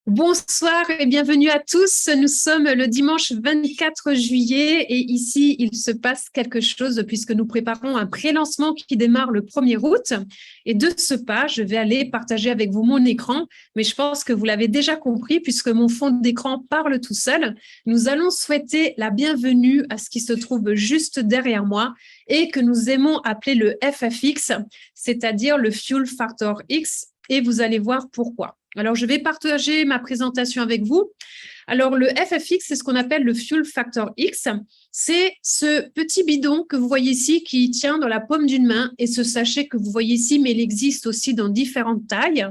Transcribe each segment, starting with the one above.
Bonsoir et bienvenue à tous. Nous sommes le dimanche 24 juillet et ici, il se passe quelque chose puisque nous préparons un pré-lancement qui démarre le 1er août. Et de ce pas, je vais aller partager avec vous mon écran, mais je pense que vous l'avez déjà compris puisque mon fond d'écran parle tout seul. Nous allons souhaiter la bienvenue à ce qui se trouve juste derrière moi et que nous aimons appeler le FFX, c'est-à-dire le Fuel Factor X, et vous allez voir pourquoi. Alors, je vais partager ma présentation avec vous. Alors, le FFX, c'est ce qu'on appelle le Fuel Factor X. C'est ce petit bidon que vous voyez ici qui tient dans la paume d'une main et ce sachet que vous voyez ici, mais il existe aussi dans différentes tailles.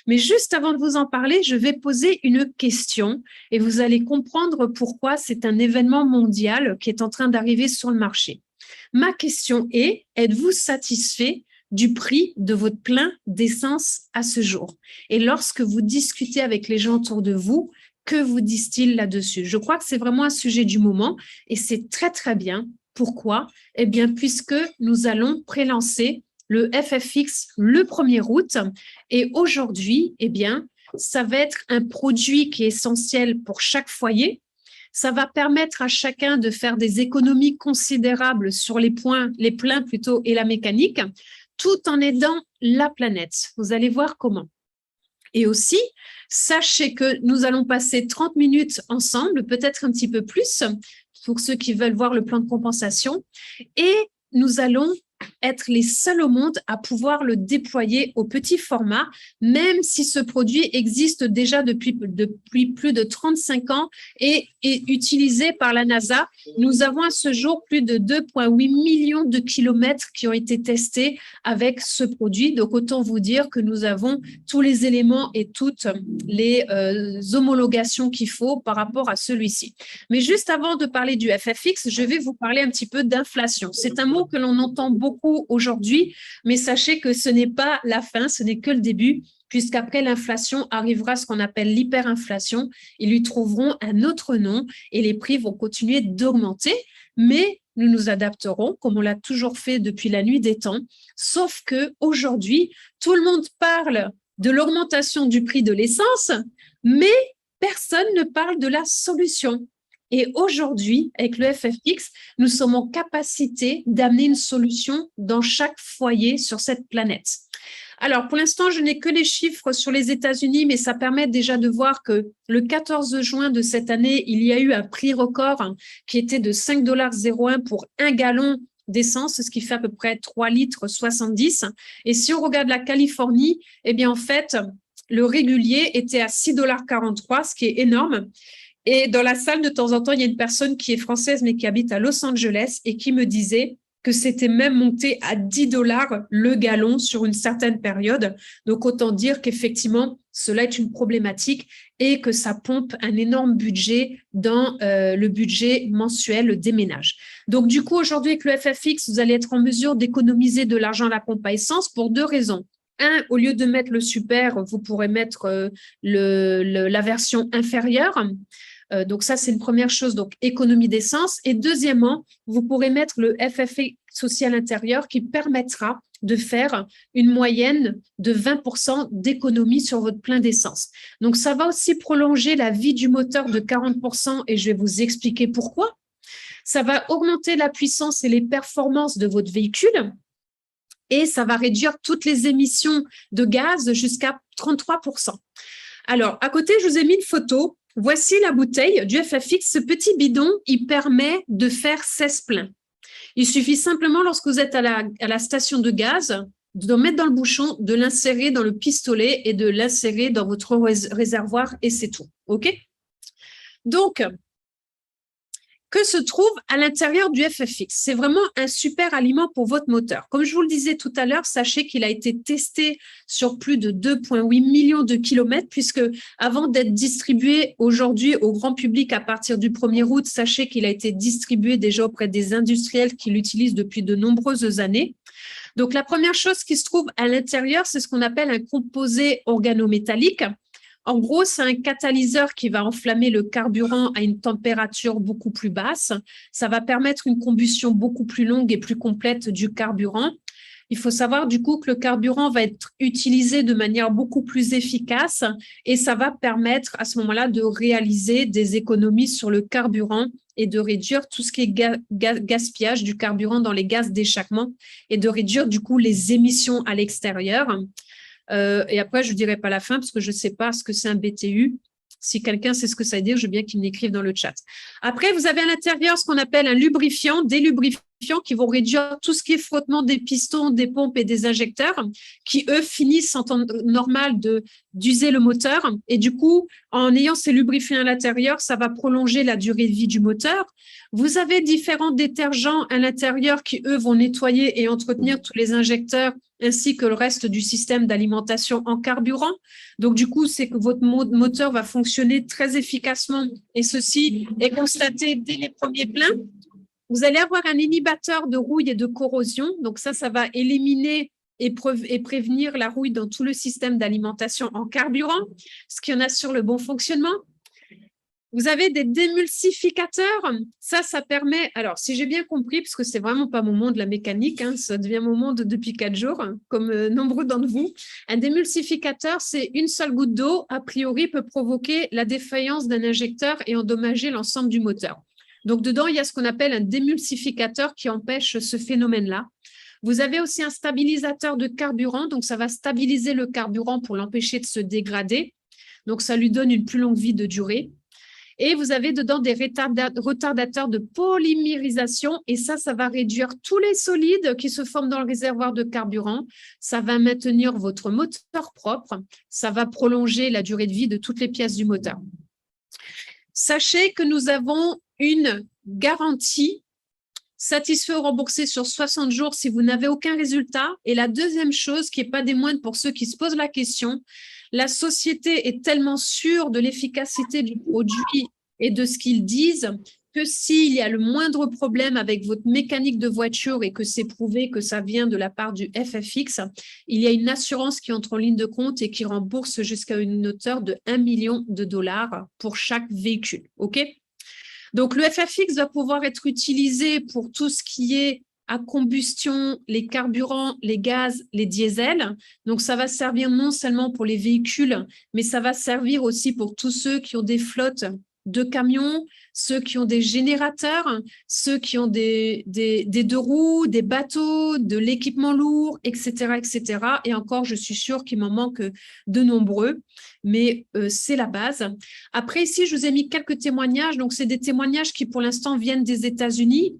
Mais juste avant de vous en parler, je vais poser une question et vous allez comprendre pourquoi c'est un événement mondial qui est en train d'arriver sur le marché. Ma question est, êtes-vous satisfait du prix de votre plein d'essence à ce jour? Et lorsque vous discutez avec les gens autour de vous, que vous disent-ils là-dessus? Je crois que c'est vraiment un sujet du moment et c'est très, très bien. Pourquoi? Eh bien, puisque nous allons prélancer le FFX le 1er août et aujourd'hui, eh bien, ça va être un produit qui est essentiel pour chaque foyer. Ça va permettre à chacun de faire des économies considérables sur les pleins plutôt et la mécanique, tout en aidant la planète. Vous allez voir comment. Et aussi, sachez que nous allons passer 30 minutes ensemble, peut-être un petit peu plus, pour ceux qui veulent voir le plan de compensation. Et nous allons être les seuls au monde à pouvoir le déployer au petit format, même si ce produit existe déjà depuis plus de 35 ans et est utilisé par la NASA. Nous avons à ce jour plus de 2,8 millions de kilomètres qui ont été testés avec ce produit. Donc, autant vous dire que nous avons tous les éléments et toutes les homologations qu'il faut par rapport à celui-ci. Mais juste avant de parler du FFX, je vais vous parler un petit peu d'inflation. C'est un mot que l'on entend beaucoup aujourd'hui, mais sachez que ce n'est pas la fin, ce n'est que le début, puisqu'après l'inflation arrivera ce qu'on appelle l'hyperinflation. Ils lui trouveront un autre nom et les prix vont continuer d'augmenter, mais nous nous adapterons comme on l'a toujours fait depuis la nuit des temps, sauf qu'aujourd'hui, tout le monde parle de l'augmentation du prix de l'essence, mais personne ne parle de la solution. Et aujourd'hui, avec le FFX, nous sommes en capacité d'amener une solution dans chaque foyer sur cette planète. Alors, pour l'instant, je n'ai que les chiffres sur les États-Unis, mais ça permet déjà de voir que le 14 juin de cette année, il y a eu un prix record qui était de 5,01 $ pour un gallon d'essence, ce qui fait à peu près 3 litres 70. Et si on regarde la Californie, eh bien, en fait, le régulier était à 6,43 $, ce qui est énorme. Et dans la salle, de temps en temps, il y a une personne qui est française, mais qui habite à Los Angeles et qui me disait que c'était même monté à 10 $ le gallon sur une certaine période. Donc, autant dire qu'effectivement, cela est une problématique et que ça pompe un énorme budget dans le budget mensuel des ménages. Donc, du coup, aujourd'hui, avec le FFX, vous allez être en mesure d'économiser de l'argent à la pompe à essence pour deux raisons. Un, au lieu de mettre le super, vous pourrez mettre la version inférieure. Donc ça, c'est une première chose, donc économie d'essence. Et deuxièmement, vous pourrez mettre le FFX aussi à l'intérieur qui permettra de faire une moyenne de 20% d'économie sur votre plein d'essence. Donc ça va aussi prolonger la vie du moteur de 40% et je vais vous expliquer pourquoi. Ça va augmenter la puissance et les performances de votre véhicule et ça va réduire toutes les émissions de gaz jusqu'à 33%. Alors, à côté, je vous ai mis une photo. Voici la bouteille du FFX. Ce petit bidon, il permet de faire 16 pleins. Il suffit simplement, lorsque vous êtes à la station de gaz, de mettre dans le bouchon, de l'insérer dans le pistolet et de l'insérer dans votre réservoir et c'est tout. OK? Donc, que se trouve à l'intérieur du FFX? C'est vraiment un super aliment pour votre moteur. Comme je vous le disais tout à l'heure, sachez qu'il a été testé sur plus de 2,8 millions de kilomètres, puisque avant d'être distribué aujourd'hui au grand public à partir du 1er août, sachez qu'il a été distribué déjà auprès des industriels qui l'utilisent depuis de nombreuses années. Donc, la première chose qui se trouve à l'intérieur, c'est ce qu'on appelle un composé organométallique. En gros, c'est un catalyseur qui va enflammer le carburant à une température beaucoup plus basse. Ça va permettre une combustion beaucoup plus longue et plus complète du carburant. Il faut savoir du coup que le carburant va être utilisé de manière beaucoup plus efficace et ça va permettre à ce moment-là de réaliser des économies sur le carburant et de réduire tout ce qui est gaspillage du carburant dans les gaz d'échappement et de réduire du coup les émissions à l'extérieur. Et après, je ne dirai pas la fin parce que je ne sais pas ce que c'est un BTU. Si quelqu'un sait ce que ça veut dire, je veux bien qu'il m'écrive dans le chat. Après, vous avez à l'intérieur ce qu'on appelle un lubrifiant, des lubrifiants qui vont réduire tout ce qui est frottement des pistons, des pompes et des injecteurs, qui, eux, finissent en temps normal d'user le moteur. Et du coup, en ayant ces lubrifiants à l'intérieur, ça va prolonger la durée de vie du moteur. Vous avez différents détergents à l'intérieur qui, eux, vont nettoyer et entretenir tous les injecteurs ainsi que le reste du système d'alimentation en carburant. Donc, du coup, c'est que votre moteur va fonctionner très efficacement et ceci est constaté dès les premiers pleins. Vous allez avoir un inhibiteur de rouille et de corrosion. Donc, ça va éliminer et prévenir la rouille dans tout le système d'alimentation en carburant, ce qui en assure le bon fonctionnement. Vous avez des démulsificateurs. Ça permet, alors si j'ai bien compris, parce que c'est vraiment pas mon monde, la mécanique, hein, ça devient mon monde depuis 4 jours, comme nombreux d'entre vous. Un démulsificateur, c'est une seule goutte d'eau, a priori, peut provoquer la défaillance d'un injecteur et endommager l'ensemble du moteur. Donc, dedans, il y a ce qu'on appelle un démulsificateur qui empêche ce phénomène-là. Vous avez aussi un stabilisateur de carburant, donc ça va stabiliser le carburant pour l'empêcher de se dégrader. Donc, ça lui donne une plus longue vie de durée. Et vous avez dedans des retardateurs de polymérisation et ça va réduire tous les solides qui se forment dans le réservoir de carburant. Ça va maintenir votre moteur propre. Ça va prolonger la durée de vie de toutes les pièces du moteur. Sachez que nous avons une garantie satisfait ou remboursé sur 60 jours si vous n'avez aucun résultat. Et la deuxième chose, qui n'est pas des moindres pour ceux qui se posent la question, la société est tellement sûre de l'efficacité du produit et de ce qu'ils disent que s'il y a le moindre problème avec votre mécanique de voiture et que c'est prouvé que ça vient de la part du FFX, il y a une assurance qui entre en ligne de compte et qui rembourse jusqu'à une hauteur de 1 million de dollars pour chaque véhicule. OK ? Donc, le FFX va pouvoir être utilisé pour tout ce qui est à combustion, les carburants, les gaz, les diesels. Donc, ça va servir non seulement pour les véhicules, mais ça va servir aussi pour tous ceux qui ont des flottes de camions, ceux qui ont des générateurs, ceux qui ont des deux roues, des bateaux, de l'équipement lourd, etc., etc. Et encore, je suis sûre qu'il m'en manque de nombreux, mais c'est la base. Après, ici, je vous ai mis quelques témoignages. Donc, c'est des témoignages qui, pour l'instant, viennent des États-Unis.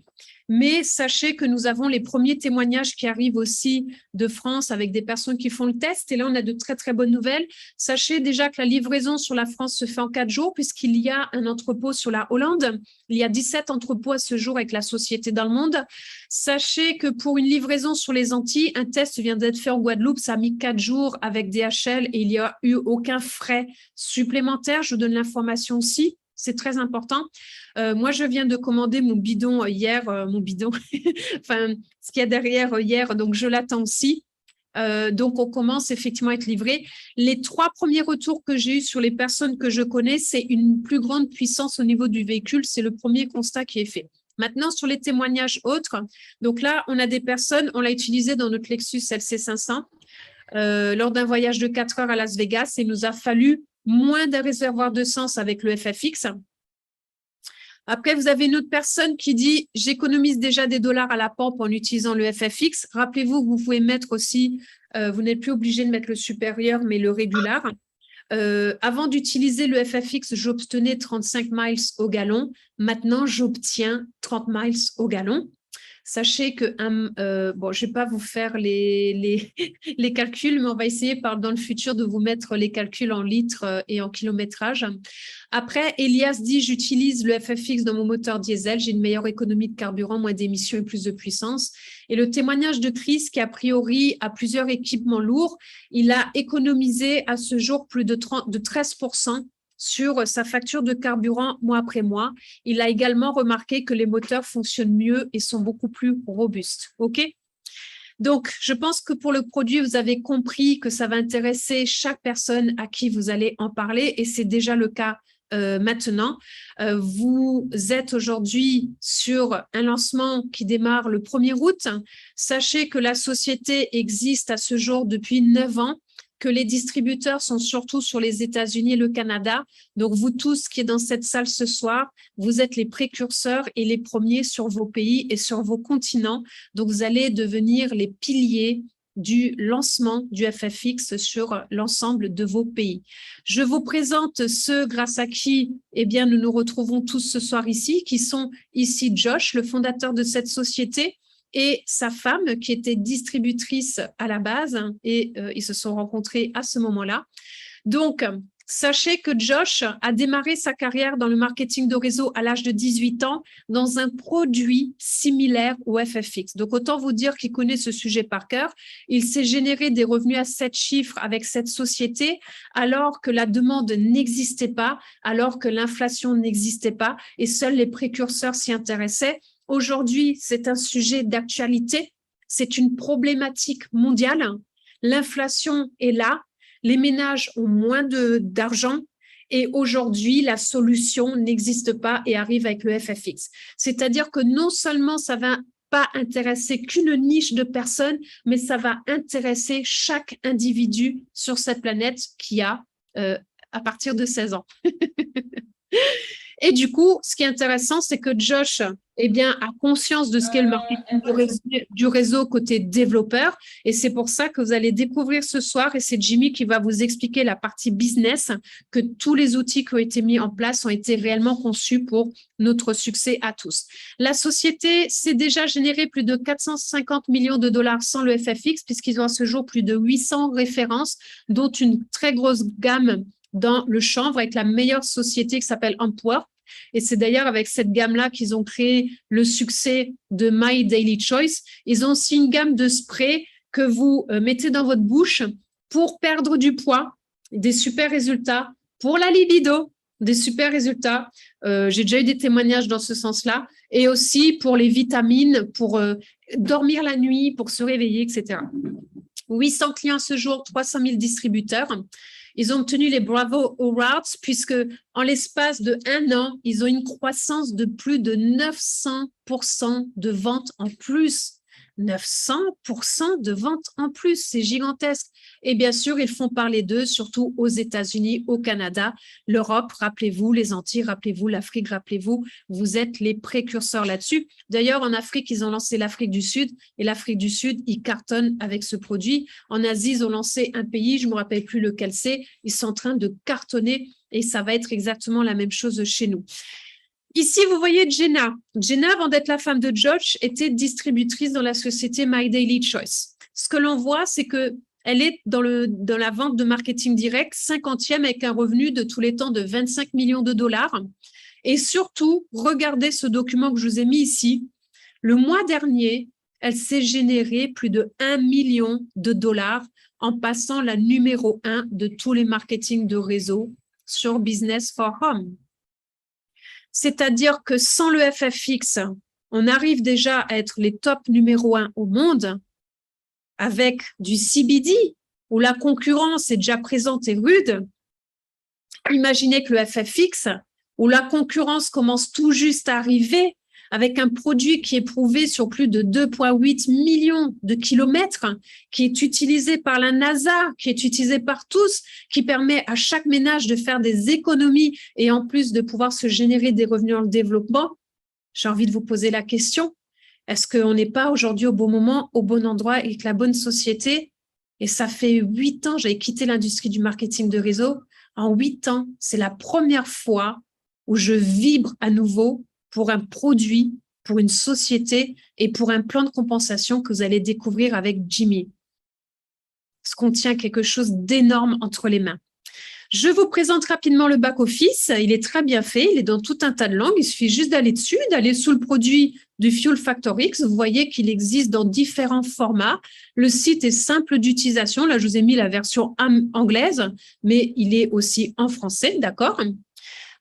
Mais sachez que nous avons les premiers témoignages qui arrivent aussi de France avec des personnes qui font le test. Et là, on a de très, très bonnes nouvelles. Sachez déjà que la livraison sur la France se fait en 4 jours puisqu'il y a un entrepôt sur la Hollande. Il y a 17 entrepôts à ce jour avec la société dans le monde. Sachez que pour une livraison sur les Antilles, un test vient d'être fait en Guadeloupe. Ça a mis 4 jours avec DHL et il n'y a eu aucun frais supplémentaire. Je vous donne l'information aussi. C'est très important. Moi, je viens de commander mon bidon hier, enfin, ce qu'il y a derrière hier, donc je l'attends aussi. Donc, on commence effectivement à être livré. Les 3 premiers retours que j'ai eus sur les personnes que je connais, c'est une plus grande puissance au niveau du véhicule. C'est le premier constat qui est fait. Maintenant, sur les témoignages autres, donc là, on a des personnes, on l'a utilisé dans notre Lexus LC500 lors d'un voyage de 4 heures à Las Vegas. Il nous a fallu moins d'un réservoir d'essence avec le FFX. Après, vous avez une autre personne qui dit « J'économise déjà des dollars à la pompe en utilisant le FFX ». Rappelez-vous que vous pouvez mettre aussi, vous n'êtes plus obligé de mettre le supérieur, mais le régular. Avant d'utiliser le FFX, j'obtenais 35 miles au gallon. Maintenant, j'obtiens 30 miles au gallon. Sachez que, bon, je ne vais pas vous faire les calculs, mais on va essayer dans le futur de vous mettre les calculs en litres et en kilométrage. Après, Elias dit, j'utilise le FFX dans mon moteur diesel, j'ai une meilleure économie de carburant, moins d'émissions et plus de puissance. Et le témoignage de Chris, qui a priori a plusieurs équipements lourds, il a économisé à ce jour plus de 13% sur sa facture de carburant mois après mois. Il a également remarqué que les moteurs fonctionnent mieux et sont beaucoup plus robustes. OK ? Donc, je pense que pour le produit, vous avez compris que ça va intéresser chaque personne à qui vous allez en parler et c'est déjà le cas maintenant. Vous êtes aujourd'hui sur un lancement qui démarre le 1er août. Sachez que la société existe à ce jour depuis 9 ans, que les distributeurs sont surtout sur les États-Unis et le Canada. Donc, vous tous qui êtes dans cette salle ce soir, vous êtes les précurseurs et les premiers sur vos pays et sur vos continents. Donc, vous allez devenir les piliers du lancement du FFX sur l'ensemble de vos pays. Je vous présente ceux grâce à qui nous nous retrouvons tous ce soir ici, qui sont ici Josh, le fondateur de cette société, et sa femme qui était distributrice à la base, et ils se sont rencontrés à ce moment-là. Donc, sachez que Josh a démarré sa carrière dans le marketing de réseau à l'âge de 18 ans dans un produit similaire au FFX. Donc, autant vous dire qu'il connaît ce sujet par cœur. Il s'est généré des revenus à 7 chiffres avec cette société alors que la demande n'existait pas, alors que l'inflation n'existait pas et seuls les précurseurs s'y intéressaient. Aujourd'hui, c'est un sujet d'actualité, c'est une problématique mondiale. L'inflation est là, les ménages ont moins d'argent et aujourd'hui, la solution n'existe pas et arrive avec le FFX. C'est-à-dire que non seulement ça va pas intéresser qu'une niche de personnes, mais ça va intéresser chaque individu sur cette planète qui a à partir de 16 ans. Et du coup, ce qui est intéressant, c'est que Josh a conscience de ce qu'est le marketing du réseau côté développeur. Et c'est pour ça que vous allez découvrir ce soir, et c'est Jimmy qui va vous expliquer la partie business, que tous les outils qui ont été mis en place ont été réellement conçus pour notre succès à tous. La société s'est déjà généré plus de 450 millions de dollars sans le FFX, puisqu'ils ont à ce jour plus de 800 références, dont une très grosse gamme dans le chanvre avec la meilleure société qui s'appelle Antwerp. Et c'est d'ailleurs avec cette gamme-là qu'ils ont créé le succès de My Daily Choice. Ils ont aussi une gamme de sprays que vous mettez dans votre bouche pour perdre du poids, des super résultats, pour la libido, des super résultats. J'ai déjà eu des témoignages dans ce sens-là. Et aussi pour les vitamines, pour dormir la nuit, pour se réveiller, etc. 800 clients ce jour, 300 000 distributeurs. Ils ont obtenu les Bravo Awards puisque en l'espace de 1 an, ils ont une croissance de plus de 900% de ventes en plus. 900% de ventes en plus, c'est gigantesque. Et bien sûr, ils font parler d'eux, surtout aux États-Unis, au Canada, l'Europe, rappelez-vous, les Antilles, rappelez-vous, l'Afrique, rappelez-vous, vous êtes les précurseurs là-dessus. D'ailleurs, en Afrique, ils ont lancé l'Afrique du Sud, et l'Afrique du Sud, ils cartonnent avec ce produit. En Asie, ils ont lancé un pays, je ne me rappelle plus lequel c'est, ils sont en train de cartonner, et ça va être exactement la même chose chez nous. Ici, vous voyez Jenna. Jenna, avant d'être la femme de Josh, était distributrice dans la société My Daily Choice. Ce que l'on voit, c'est qu'elle est dans la vente de marketing direct, 50e avec un revenu de tous les temps de 25 millions de dollars. Et surtout, regardez ce document que je vous ai mis ici. Le mois dernier, elle s'est générée plus de 1 million de dollars en passant la numéro 1 de tous les marketing de réseau sur Business for Home. C'est-à-dire que sans le FFX, on arrive déjà à être les top numéro 1 au monde avec du CBD où la concurrence est déjà présente et rude. Imaginez que le FFX, où la concurrence commence tout juste à arriver avec un produit qui est prouvé sur plus de 2,8 millions de kilomètres, qui est utilisé par la NASA, qui est utilisé par tous, qui permet à chaque ménage de faire des économies et en plus de pouvoir se générer des revenus en développement. J'ai envie de vous poser la question, est-ce qu'on n'est pas aujourd'hui au bon moment, au bon endroit avec la bonne société? Et ça fait 8 ans, j'avais quitté l'industrie du marketing de réseau. En 8 ans, c'est la première fois où je vibre à nouveau pour un produit, pour une société et pour un plan de compensation que vous allez découvrir avec Jimmy. Ce contient quelque chose d'énorme entre les mains. Je vous présente rapidement le back-office. Il est très bien fait. Il est dans tout un tas de langues. Il suffit juste d'aller dessus, d'aller sous le produit du Fuel Factor X. Vous voyez qu'il existe dans différents formats. Le site est simple d'utilisation. Là, je vous ai mis la version anglaise, mais il est aussi en français, d'accord ?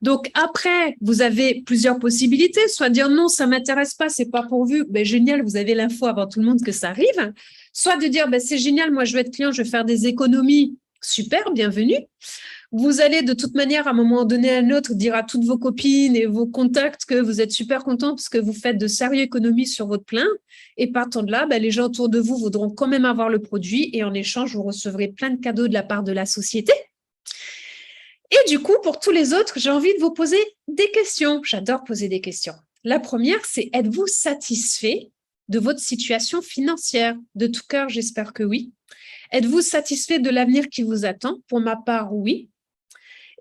Donc, après, vous avez plusieurs possibilités, soit dire non, ça ne m'intéresse pas, ce n'est pas pourvu, ben, génial, vous avez l'info avant tout le monde que ça arrive, soit de dire ben, c'est génial, moi je veux être client, je veux faire des économies, super, bienvenue. Vous allez de toute manière, à un moment donné à un autre, dire à toutes vos copines et vos contacts que vous êtes super contents parce que vous faites de sérieuses économies sur votre plein. Et partant de là, les gens autour de vous voudront quand même avoir le produit et en échange, vous recevrez plein de cadeaux de la part de la société. Et du coup, pour tous les autres, j'ai envie de vous poser des questions. J'adore poser des questions. La première, c'est êtes-vous satisfait de votre situation financière? De tout cœur, j'espère que oui. Êtes-vous satisfait de l'avenir qui vous attend? Pour ma part, oui.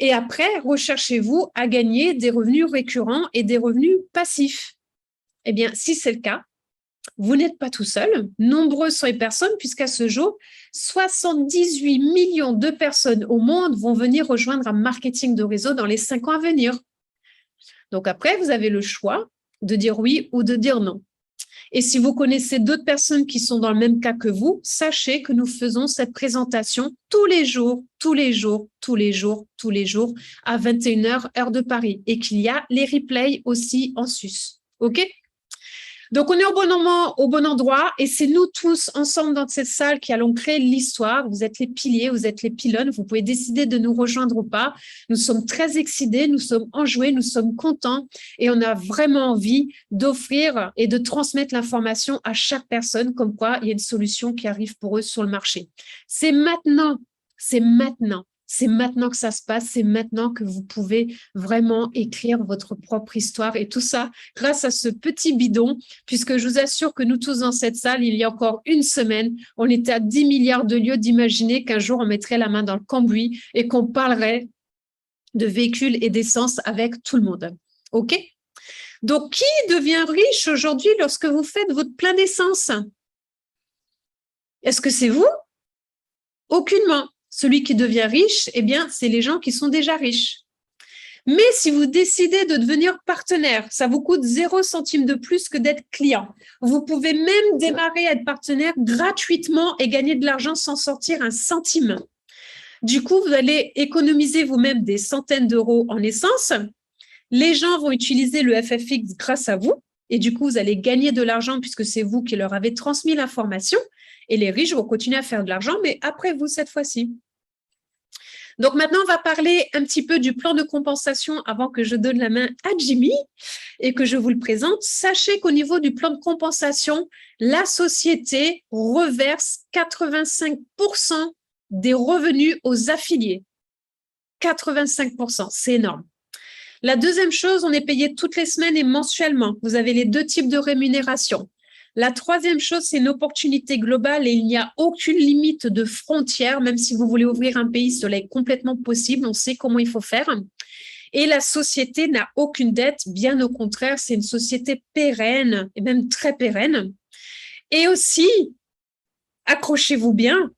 Et après, recherchez-vous à gagner des revenus récurrents et des revenus passifs? Eh bien, si c'est le cas, vous n'êtes pas tout seul. Nombreuses sont les personnes, puisqu'à ce jour, 78 millions de personnes au monde vont venir rejoindre un marketing de réseau dans les 5 ans à venir. Donc après, vous avez le choix de dire oui ou de dire non. Et si vous connaissez d'autres personnes qui sont dans le même cas que vous, sachez que nous faisons cette présentation tous les jours, à 21h, heure de Paris, et qu'il y a les replays aussi en sus. OK? Donc, on est au bon moment, au bon endroit, et c'est nous tous ensemble dans cette salle qui allons créer l'histoire. Vous êtes les piliers, vous êtes les pylônes, vous pouvez décider de nous rejoindre ou pas. Nous sommes très excités, nous sommes enjoués, nous sommes contents, et on a vraiment envie d'offrir et de transmettre l'information à chaque personne, comme quoi il y a une solution qui arrive pour eux sur le marché. C'est maintenant, c'est maintenant. C'est maintenant que ça se passe, c'est maintenant que vous pouvez vraiment écrire votre propre histoire et tout ça grâce à ce petit bidon, puisque je vous assure que nous tous dans cette salle, il y a encore une semaine, on était à 10 milliards de lieux d'imaginer qu'un jour on mettrait la main dans le cambouis et qu'on parlerait de véhicules et d'essence avec tout le monde. OK? Donc, qui devient riche aujourd'hui lorsque vous faites votre plein d'essence? Est-ce que c'est vous? Aucunement. Celui qui devient riche, eh bien, c'est les gens qui sont déjà riches. Mais si vous décidez de devenir partenaire, ça vous coûte 0 centime de plus que d'être client. Vous pouvez même démarrer à être partenaire gratuitement et gagner de l'argent sans sortir un centime. Du coup, vous allez économiser vous-même des centaines d'euros en essence. Les gens vont utiliser le FFX grâce à vous. Et du coup, vous allez gagner de l'argent puisque c'est vous qui leur avez transmis l'information. Et les riches vont continuer à faire de l'argent, mais après vous cette fois-ci. Donc maintenant, on va parler un petit peu du plan de compensation avant que je donne la main à Jimmy et que je vous le présente. Sachez qu'au niveau du plan de compensation, la société reverse 85% des revenus aux affiliés. 85%, c'est énorme. La deuxième chose, on est payé toutes les semaines et mensuellement. Vous avez les deux types de rémunération. La troisième chose, c'est une opportunité globale et il n'y a aucune limite de frontière, même si vous voulez ouvrir un pays, cela est complètement possible, on sait comment il faut faire. Et la société n'a aucune dette, bien au contraire, c'est une société pérenne et même très pérenne. Et aussi, accrochez-vous bien,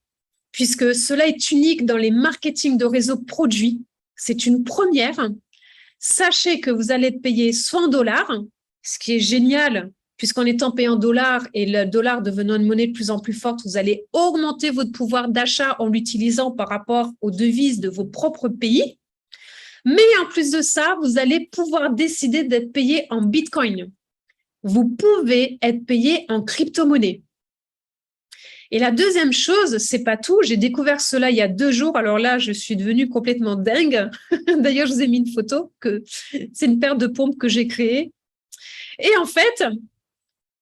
puisque cela est unique dans les marketing de réseau produits, c'est une première. Sachez que vous allez être payé soit en dollars, ce qui est génial, puisqu'en étant payé en dollars et le dollar devenant une monnaie de plus en plus forte, vous allez augmenter votre pouvoir d'achat en l'utilisant par rapport aux devises de vos propres pays. Mais en plus de ça, vous allez pouvoir décider d'être payé en Bitcoin. Vous pouvez être payé en crypto-monnaie. Et la deuxième chose, c'est pas tout. J'ai découvert cela il y a 2 jours. Alors là, je suis devenue complètement dingue. D'ailleurs, je vous ai mis une photo que c'est une paire de pompes que j'ai créée. Et en fait,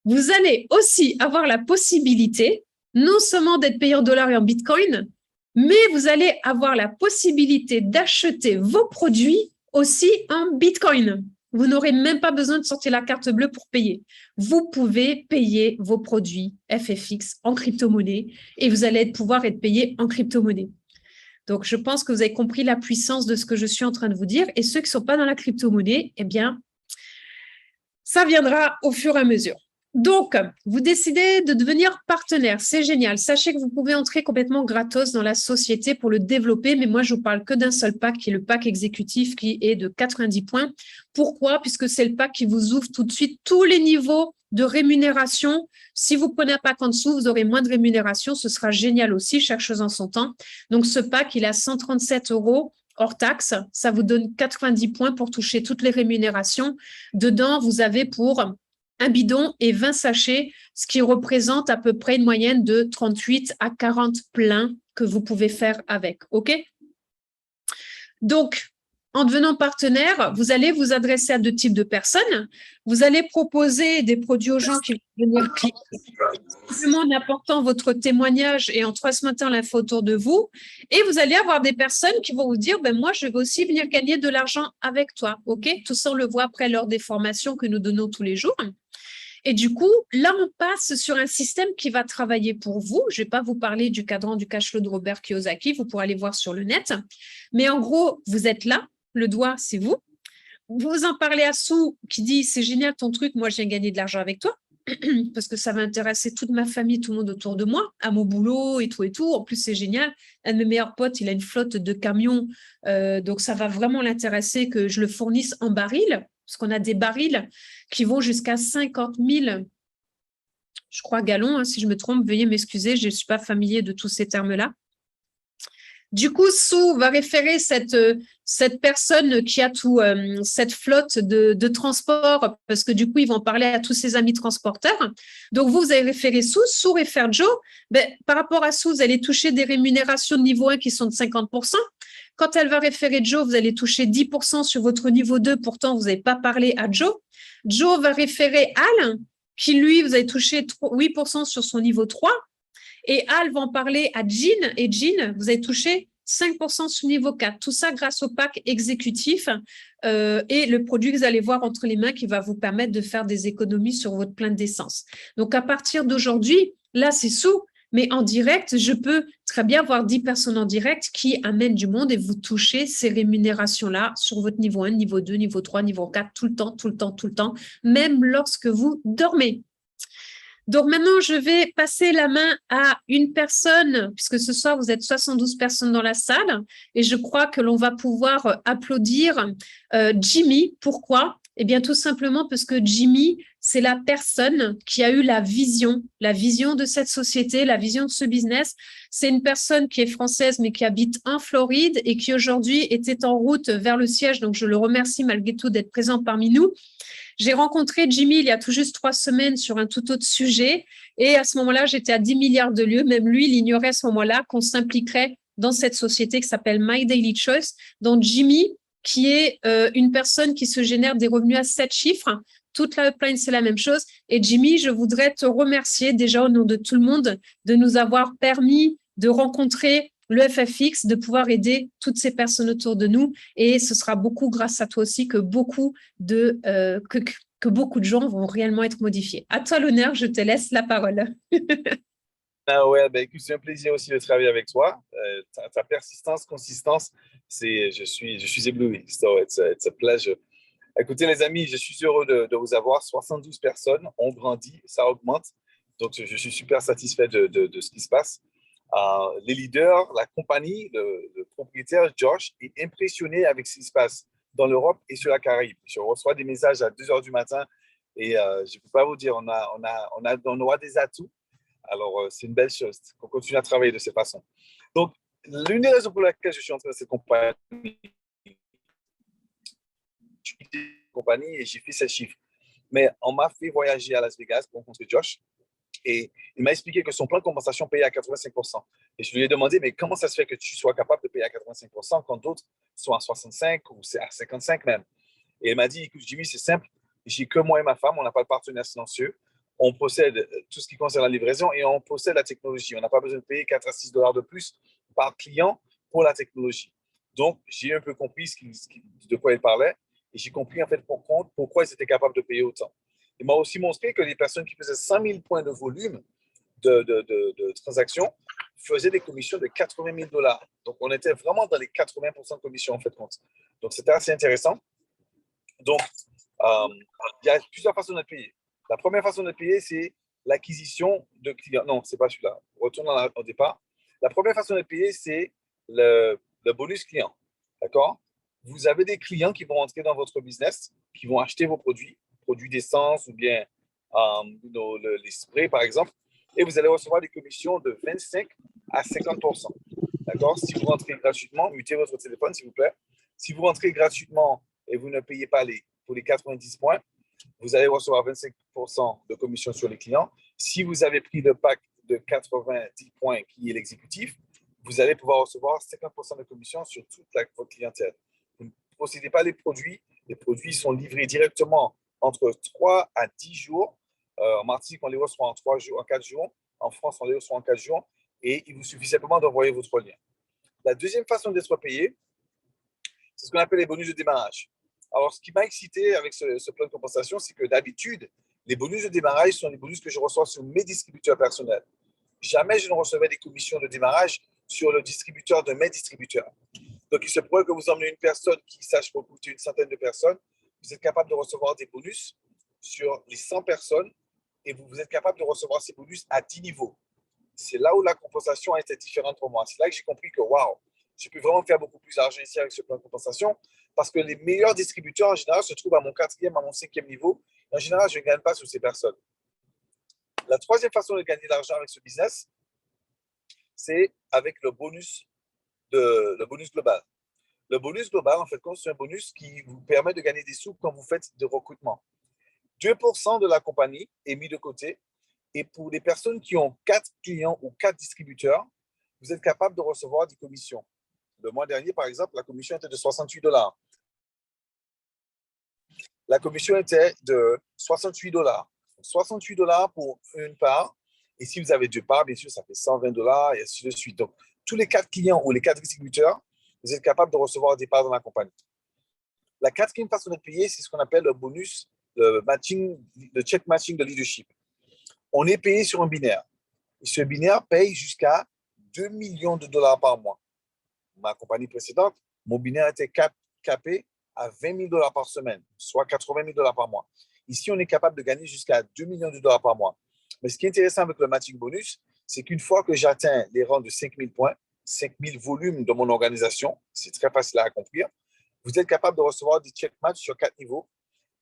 vous allez aussi avoir la possibilité, non seulement d'être payé en dollars et en Bitcoin, mais vous allez avoir la possibilité d'acheter vos produits aussi en Bitcoin. Vous n'aurez même pas besoin de sortir la carte bleue pour payer. Vous pouvez payer vos produits FFX en crypto-monnaie et vous allez pouvoir être payé en crypto-monnaie. Donc, je pense que vous avez compris la puissance de ce que je suis en train de vous dire. Et ceux qui ne sont pas dans la crypto-monnaie, eh bien, ça viendra au fur et à mesure. Donc, vous décidez de devenir partenaire, c'est génial. Sachez que vous pouvez entrer complètement gratos dans la société pour le développer, mais moi, je vous parle que d'un seul pack, qui est le pack exécutif, qui est de 90 points. Pourquoi? Puisque c'est le pack qui vous ouvre tout de suite tous les niveaux de rémunération. Si vous prenez un pack en dessous, vous aurez moins de rémunération. Ce sera génial aussi, chaque chose en son temps. Donc, ce pack, il est à 137 € hors taxe. Ça vous donne 90 points pour toucher toutes les rémunérations. Dedans, vous avez pour un bidon et 20 sachets, ce qui représente à peu près une moyenne de 38 à 40 pleins que vous pouvez faire avec. OK? Donc, en devenant partenaire, vous allez vous adresser à deux types de personnes. Vous allez proposer des produits aux gens qui vont venir cliquer, simplement en apportant votre témoignage et en transmettant l'info autour de vous. Et vous allez avoir des personnes qui vont vous dire, ben moi, je veux aussi venir gagner de l'argent avec toi. OK? Tout ça, on le voit après lors des formations que nous donnons tous les jours. Et du coup, là, on passe sur un système qui va travailler pour vous. Je ne vais pas vous parler du cadran du cash flow de Robert Kiyosaki, vous pourrez aller voir sur le net. Mais en gros, vous êtes là, le doigt, c'est vous. Vous en parlez à Sue qui dit, c'est génial ton truc, moi, je viens gagner de l'argent avec toi. Parce que ça va intéresser toute ma famille, tout le monde autour de moi, à mon boulot et tout et tout. En plus, c'est génial. Un de mes meilleurs potes, il a une flotte de camions. Donc, ça va vraiment l'intéresser que je le fournisse en baril, parce qu'on a des barils qui vont jusqu'à 50 000, je crois, gallons. Hein, si je me trompe, veuillez m'excuser, je ne suis pas familier de tous ces termes-là. Du coup, Sue va référer cette personne qui a cette flotte de transport, parce que du coup, ils vont parler à tous ses amis transporteurs. Donc, vous avez référé Sue, Sue réfère Joe. Ben, par rapport à Sue, vous allez toucher des rémunérations de niveau 1 qui sont de 50%. Quand elle va référer Joe, vous allez toucher 10% sur votre niveau 2. Pourtant, vous n'avez pas parlé à Joe. Joe va référer Al, qui lui, vous allez toucher 8% sur son niveau 3. Et Al va en parler à Jean. Et Jean, vous avez touché 5% sous niveau 4. Tout ça grâce au pack exécutif et le produit que vous allez voir entre les mains qui va vous permettre de faire des économies sur votre plein d'essence. Donc, à partir d'aujourd'hui, là, c'est sous. Mais en direct, je peux très bien avoir 10 personnes en direct qui amènent du monde et vous touchez ces rémunérations-là sur votre niveau 1, niveau 2, niveau 3, niveau 4, tout le temps, tout le temps, tout le temps, même lorsque vous dormez. Donc maintenant, je vais passer la main à une personne, puisque ce soir, vous êtes 72 personnes dans la salle, et je crois que l'on va pouvoir applaudir Jimmy. Pourquoi? Eh bien, tout simplement parce que Jimmy, c'est la personne qui a eu la vision de cette société, la vision de ce business. C'est une personne qui est française, mais qui habite en Floride et qui aujourd'hui était en route vers le siège. Donc, je le remercie malgré tout d'être présent parmi nous. J'ai rencontré Jimmy il y a tout juste 3 semaines sur un tout autre sujet. Et à ce moment-là, j'étais à 10 milliards de lieues. Même lui, il ignorait à ce moment-là qu'on s'impliquerait dans cette société qui s'appelle My Daily Choice, dont Jimmy, qui est une personne qui se génère des revenus à 7 chiffres. Toute la upline, c'est la même chose. Et Jimmy, je voudrais te remercier déjà au nom de tout le monde de nous avoir permis de rencontrer le FFX, de pouvoir aider toutes ces personnes autour de nous. Et ce sera beaucoup grâce à toi aussi que beaucoup de gens vont réellement être modifiés. À toi l'honneur, je te laisse la parole. Ah ouais, ben écoute, c'est un plaisir aussi de travailler avec toi. Ta persistance, consistance, je suis ébloui. So it's a pleasure. Écoutez, les amis, je suis heureux de vous avoir. 72 personnes, on grandit, ça augmente. Donc, je suis super satisfait de ce qui se passe. Les leaders, la compagnie, le propriétaire Josh est impressionné avec ce qui se passe dans l'Europe et sur la Caraïbe. Je reçois des messages à 2 heures du matin et je ne peux pas vous dire, on aura des atouts. Alors, c'est une belle chose qu'on continue à travailler de cette façon. Donc, l'une des raisons pour laquelle je suis entré dans cette compagnie et j'ai fait ces chiffres. Mais on m'a fait voyager à Las Vegas pour rencontrer Josh. Et il m'a expliqué que son plan de compensation payait à 85%. Et je lui ai demandé, mais comment ça se fait que tu sois capable de payer à 85% quand d'autres sont à 65 ou à 55 même? Et il m'a dit, écoute, Jimmy, c'est simple. J'ai que moi et ma femme, on n'a pas de partenaire silencieux. On possède tout ce qui concerne la livraison et on possède la technologie. On n'a pas besoin de payer 4 à 6 dollars de plus par client pour la technologie. Donc, j'ai un peu compris de quoi il parlait et j'ai compris en fait pourquoi ils étaient capables de payer autant. Il m'a aussi montré que les personnes qui faisaient 100 000 points de volume de transactions faisaient des commissions de 80 000 dollars. Donc, on était vraiment dans les 80% de commissions en fait compte. Donc, c'était assez intéressant. Donc, il y a plusieurs façons de payer. La première façon de payer, c'est l'acquisition de clients. Non, c'est pas celui-là. Retournons au départ. La première façon de payer, c'est le bonus client. D'accord? Vous avez des clients qui vont entrer dans votre business, qui vont acheter vos produits d'essence ou bien les sprays, par exemple, et vous allez recevoir des commissions de 25 à 50%. D'accord? Si vous rentrez gratuitement, mutez votre téléphone, s'il vous plaît. Si vous rentrez gratuitement et vous ne payez pas pour les 90 points, vous allez recevoir 25% de commission sur les clients. Si vous avez pris le pack de 90 points qui est l'exécutif, vous allez pouvoir recevoir 50% de commission sur toute votre clientèle. Vous ne possédez pas les produits. Les produits sont livrés directement entre 3 à 10 jours. En Martinique, on les reçoit en 3 jours, en 4 jours. En France, on les reçoit en 4 jours. Et il vous suffit simplement d'envoyer votre lien. La deuxième façon d'être payé, c'est ce qu'on appelle les bonus de démarrage. Alors, ce qui m'a excité avec ce plan de compensation, c'est que d'habitude, les bonus de démarrage sont les bonus que je reçois sur mes distributeurs personnels. Jamais je ne recevais des commissions de démarrage sur le distributeur de mes distributeurs. Donc, il se pourrait que vous emmenez une personne qui sache recruter une centaine de personnes. Vous êtes capable de recevoir des bonus sur les 100 personnes et vous êtes capable de recevoir ces bonus à 10 niveaux. C'est là où la compensation a été différente pour moi. C'est là que j'ai compris que, waouh, je peux vraiment faire beaucoup plus d'argent ici avec ce plan de compensation parce que les meilleurs distributeurs, en général, se trouvent à mon 4e, à mon 5e niveau. En général, je ne gagne pas sur ces personnes. La troisième façon de gagner de l'argent avec ce business, c'est avec le bonus global. Le bonus global, en fait, c'est un bonus qui vous permet de gagner des sous quand vous faites des recrutements. 2% de la compagnie est mis de côté. Et pour les personnes qui ont 4 clients ou 4 distributeurs, vous êtes capable de recevoir des commissions. Le mois dernier, par exemple, la commission était de $68. La commission était de $68. $68 pour une part. Et si vous avez 2 parts, bien sûr, ça fait $120 et ainsi de suite. Donc, tous les 4 clients ou les 4 distributeurs, vous êtes capable de recevoir des parts dans la compagnie. La quatrième façon d'être payé, c'est ce qu'on appelle le bonus, le check matching de leadership. On est payé sur un binaire. Et ce binaire paye jusqu'à $2 millions par mois. Ma compagnie précédente, mon binaire était capé à $20 000 par semaine, soit $80 000 par mois. Ici, on est capable de gagner jusqu'à $2 millions par mois. Mais ce qui est intéressant avec le matching bonus, c'est qu'une fois que j'atteins les rangs de 5 000 points, 5 000 volumes dans mon organisation, c'est très facile à accomplir, vous êtes capable de recevoir des check match sur 4 niveaux.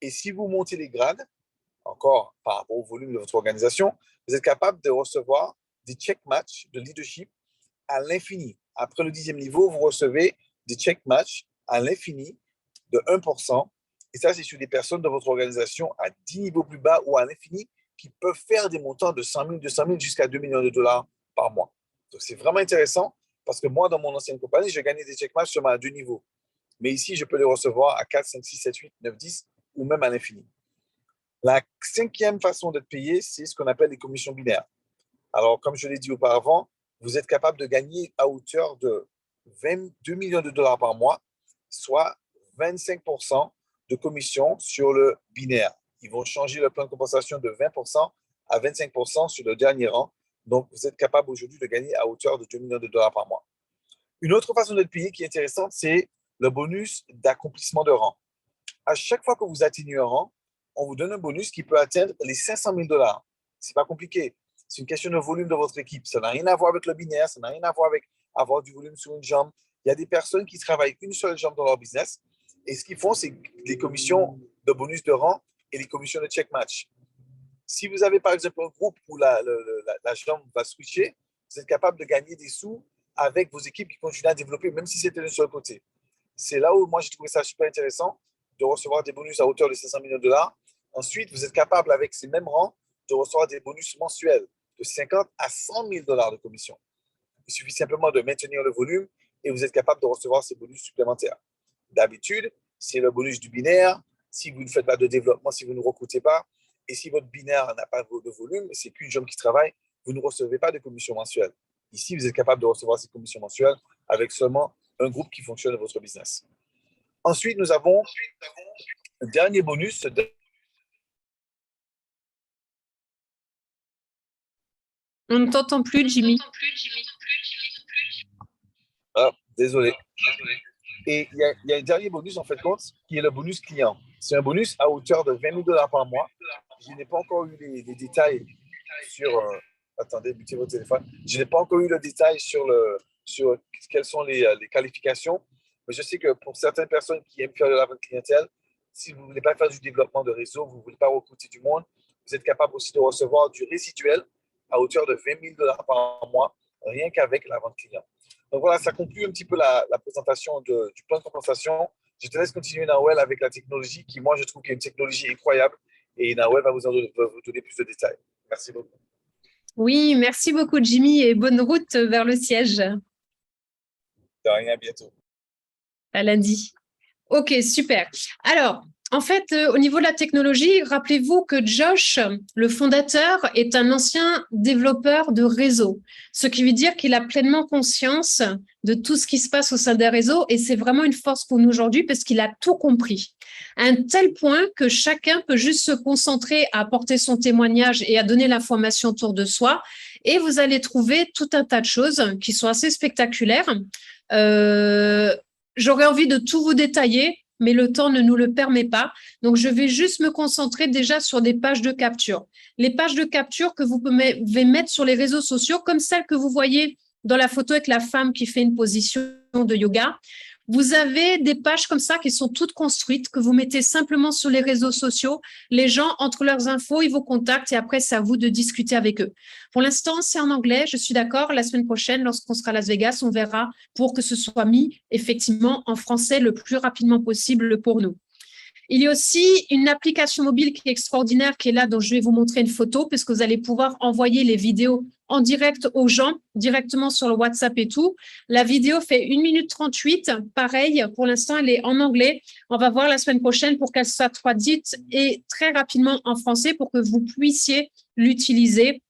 Et si vous montez les grades, encore par rapport au volume de votre organisation, vous êtes capable de recevoir des check match de leadership à l'infini. Après le 10e niveau, vous recevez des check match à l'infini de 1%. Et ça, c'est sur des personnes de votre organisation à 10 niveaux plus bas ou à l'infini qui peuvent faire des montants de 100 000, 200 000 jusqu'à $2 millions par mois. Donc, c'est vraiment intéressant parce que moi, dans mon ancienne compagnie, j'ai gagné des check match seulement à 2 niveaux. Mais ici, je peux les recevoir à 4, 5, 6, 7, 8, 9, 10 ou même à l'infini. La 5e façon d'être payé, c'est ce qu'on appelle les commissions binaires. Alors, comme je l'ai dit auparavant, vous êtes capable de gagner à hauteur de $22 millions par mois, soit 25% de commission sur le binaire. Ils vont changer le plan de compensation de 20% à 25% sur le dernier rang. Donc, vous êtes capable aujourd'hui de gagner à hauteur de $2 millions par mois. Une autre façon d'être payé qui est intéressante, c'est le bonus d'accomplissement de rang. À chaque fois que vous atteignez un rang, on vous donne un bonus qui peut atteindre les $500 000. Ce n'est pas compliqué. C'est une question de volume de votre équipe. Ça n'a rien à voir avec le binaire, ça n'a rien à voir avec avoir du volume sur une jambe. Il y a des personnes qui travaillent une seule jambe dans leur business et ce qu'ils font, c'est les commissions de bonus de rang et les commissions de check match. Si vous avez par exemple un groupe où la jambe va switcher, vous êtes capable de gagner des sous avec vos équipes qui continuent à développer, même si c'était d'un seul côté. C'est là où moi j'ai trouvé ça super intéressant de recevoir des bonus à hauteur de $500 millions. Ensuite, vous êtes capable avec ces mêmes rangs de recevoir des bonus mensuels de 50 à 100 000 $ de commission. Il suffit simplement de maintenir le volume et vous êtes capable de recevoir ces bonus supplémentaires. D'habitude, c'est le bonus du binaire. Si vous ne faites pas de développement, si vous ne recrutez pas, et si votre binaire n'a pas de volume, c'est qu'une jambe qui travaille, vous ne recevez pas de commission mensuelle. Ici, vous êtes capable de recevoir ces commissions mensuelles avec seulement un groupe qui fonctionne dans votre business. Ensuite, nous avons un dernier bonus. On ne t'entend plus, Jimmy. Ah, désolé. Et il y a un dernier bonus, en fait, compte, qui est le bonus client. C'est un bonus à hauteur de $20 000 par mois. Je n'ai pas encore eu les détails sur... attendez, butez votre téléphone. Je n'ai pas encore eu le détail sur quelles sont les qualifications. Mais je sais que pour certaines personnes qui aiment faire de la vente clientèle, si vous ne voulez pas faire du développement de réseau, vous ne voulez pas recruter du monde, vous êtes capable aussi de recevoir du résiduel à hauteur de $20 000 par mois, rien qu'avec la vente client. Donc voilà, ça conclut un petit peu la présentation du plan de compensation. Je te laisse continuer, Nawel, avec la technologie qui, moi, je trouve qu'il y a une technologie incroyable et Nawel va vous donner plus de détails. Merci beaucoup. Oui, merci beaucoup, Jimmy, et bonne route vers le siège. De rien, à bientôt. À lundi. OK, super. Alors, en fait, au niveau de la technologie, rappelez-vous que Josh, le fondateur, est un ancien développeur de réseau, ce qui veut dire qu'il a pleinement conscience de tout ce qui se passe au sein des réseaux et c'est vraiment une force pour nous aujourd'hui parce qu'il a tout compris. À un tel point que chacun peut juste se concentrer à apporter son témoignage et à donner l'information autour de soi et vous allez trouver tout un tas de choses qui sont assez spectaculaires. J'aurais envie de tout vous détailler, mais le temps ne nous le permet pas. Donc, je vais juste me concentrer déjà sur des pages de capture. Les pages de capture que vous pouvez mettre sur les réseaux sociaux, comme celle que vous voyez dans la photo avec la femme qui fait une position de yoga. Vous avez des pages comme ça qui sont toutes construites, que vous mettez simplement sur les réseaux sociaux. Les gens entrent leurs infos, ils vous contactent et après, c'est à vous de discuter avec eux. Pour l'instant, c'est en anglais, je suis d'accord. La semaine prochaine, lorsqu'on sera à Las Vegas, on verra pour que ce soit mis effectivement en français le plus rapidement possible pour nous. Il y a aussi une application mobile qui est extraordinaire, qui est là, dont je vais vous montrer une photo, puisque vous allez pouvoir envoyer les vidéos en direct aux gens, directement sur le WhatsApp et tout. La vidéo fait 1 minute 38. Pareil, pour l'instant, elle est en anglais. On va voir la semaine prochaine pour qu'elle soit traduite et très rapidement en français pour que vous puissiez l'utiliser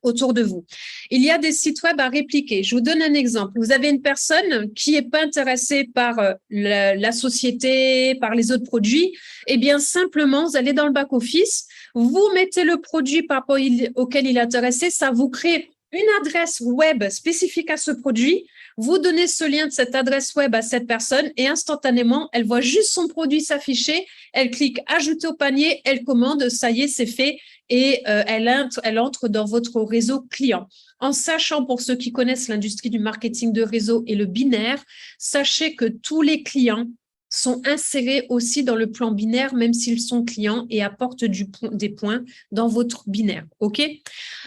autour de vous. Il y a des sites web à répliquer. Je vous donne un exemple. Vous avez une personne qui n'est pas intéressée par la société, par les autres produits. Eh bien, simplement, vous allez dans le back-office, vous mettez le produit par rapport auquel il est intéressé, ça vous crée une adresse web spécifique à ce produit. Vous donnez ce lien de cette adresse web à cette personne et instantanément, elle voit juste son produit s'afficher, elle clique « Ajouter au panier », elle commande, ça y est, c'est fait et elle entre dans votre réseau client. En sachant, pour ceux qui connaissent l'industrie du marketing de réseau et le binaire, sachez que tous les clients sont insérés aussi dans le plan binaire, même s'ils sont clients et apportent des points dans votre binaire. OK ?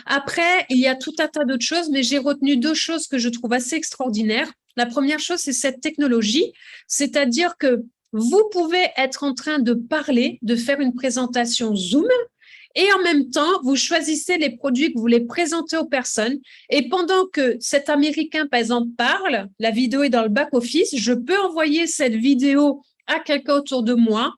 Après, il y a tout un tas d'autres choses, mais j'ai retenu 2 choses que je trouve assez extraordinaires. La première chose, c'est cette technologie, c'est-à-dire que vous pouvez être en train de parler, de faire une présentation Zoom, et en même temps, vous choisissez les produits que vous voulez présenter aux personnes. Et pendant que cet Américain, par exemple, parle, la vidéo est dans le back-office, je peux envoyer cette vidéo à quelqu'un autour de moi.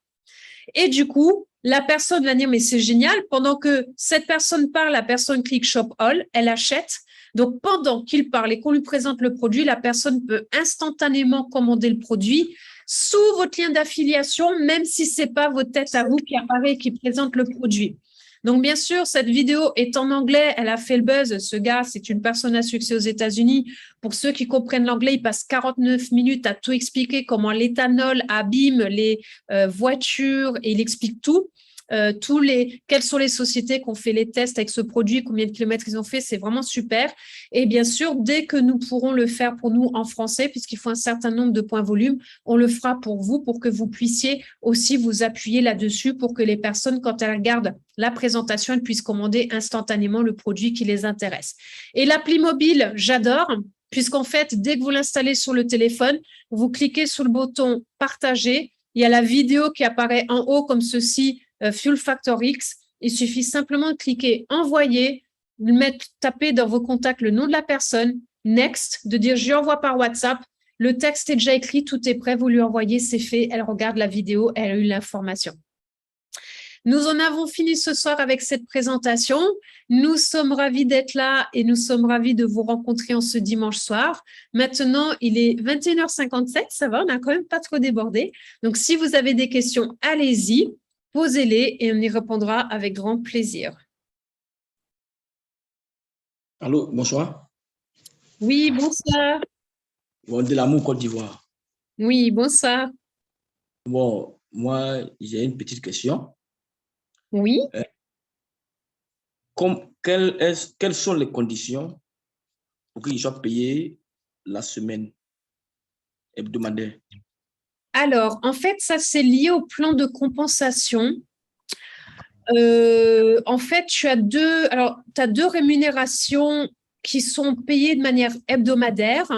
Et du coup, la personne va dire, mais c'est génial, pendant que cette personne parle, la personne clique Shop All, elle achète. Donc, pendant qu'il parle et qu'on lui présente le produit, la personne peut instantanément commander le produit sous votre lien d'affiliation, même si ce n'est pas votre tête à vous qui apparaît et qui présente le produit. Donc, bien sûr, cette vidéo est en anglais. Elle a fait le buzz. Ce gars, c'est une personne à succès aux États-Unis. Pour ceux qui comprennent l'anglais, il passe 49 minutes à tout expliquer, comment l'éthanol abîme les voitures et il explique tout. Quelles sont les sociétés qui ont fait les tests avec ce produit, combien de kilomètres ils ont fait, c'est vraiment super. Et bien sûr, dès que nous pourrons le faire pour nous en français, puisqu'il faut un certain nombre de points volume, on le fera pour vous, pour que vous puissiez aussi vous appuyer là-dessus, pour que les personnes, quand elles regardent la présentation, elles puissent commander instantanément le produit qui les intéresse. Et l'appli mobile, j'adore, puisqu'en fait, dès que vous l'installez sur le téléphone, vous cliquez sur le bouton « Partager ». Il y a la vidéo qui apparaît en haut comme ceci, Fuel Factor X. Il suffit simplement de cliquer « Envoyer », taper dans vos contacts le nom de la personne, « Next », de dire « Je lui envoie par WhatsApp ». Le texte est déjà écrit, tout est prêt, vous lui envoyez, c'est fait. Elle regarde la vidéo, elle a eu l'information. Nous en avons fini ce soir avec cette présentation. Nous sommes ravis d'être là et nous sommes ravis de vous rencontrer en ce dimanche soir. Maintenant, il est 21h57, ça va, on n'a quand même pas trop débordé. Donc, si vous avez des questions, allez-y, posez-les et on y répondra avec grand plaisir. Allô, bonsoir. Oui, bonsoir. Bon, de l'amour Côte d'Ivoire. Oui, bonsoir. Bon, moi, j'ai une petite question. Oui. Quelles sont les conditions pour que je sois payé la semaine hebdomadaire? Alors, en fait, ça, c'est lié au plan de compensation. En fait, tu as deux rémunérations qui sont payées de manière hebdomadaire.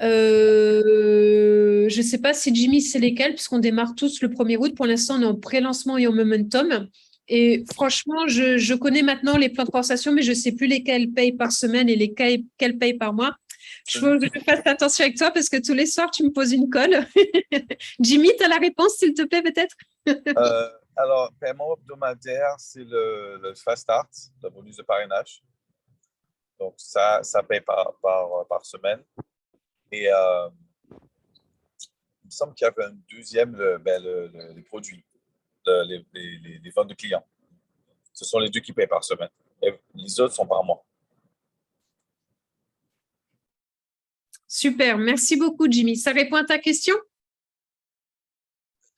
Je ne sais pas si Jimmy, c'est lesquelles, puisqu'on démarre tous le 1er août. Pour l'instant, on est en pré-lancement et en momentum. Et franchement, je connais maintenant les plans de compensation, mais je ne sais plus lesquels payent par semaine et lesquels payent par mois. faut que je fasse attention avec toi parce que tous les soirs, tu me poses une colle. Jimmy, tu as la réponse, s'il te plaît, peut-être? Alors, paiement hebdomadaire, c'est le Fast Start, le bonus de parrainage. Donc, ça paye par semaine. Et il me semble qu'il y avait un deuxième, les produits, les ventes de clients. Ce sont les deux qui payent par semaine. Et les autres sont par mois. Super, merci beaucoup, Jimmy. Ça répond à ta question?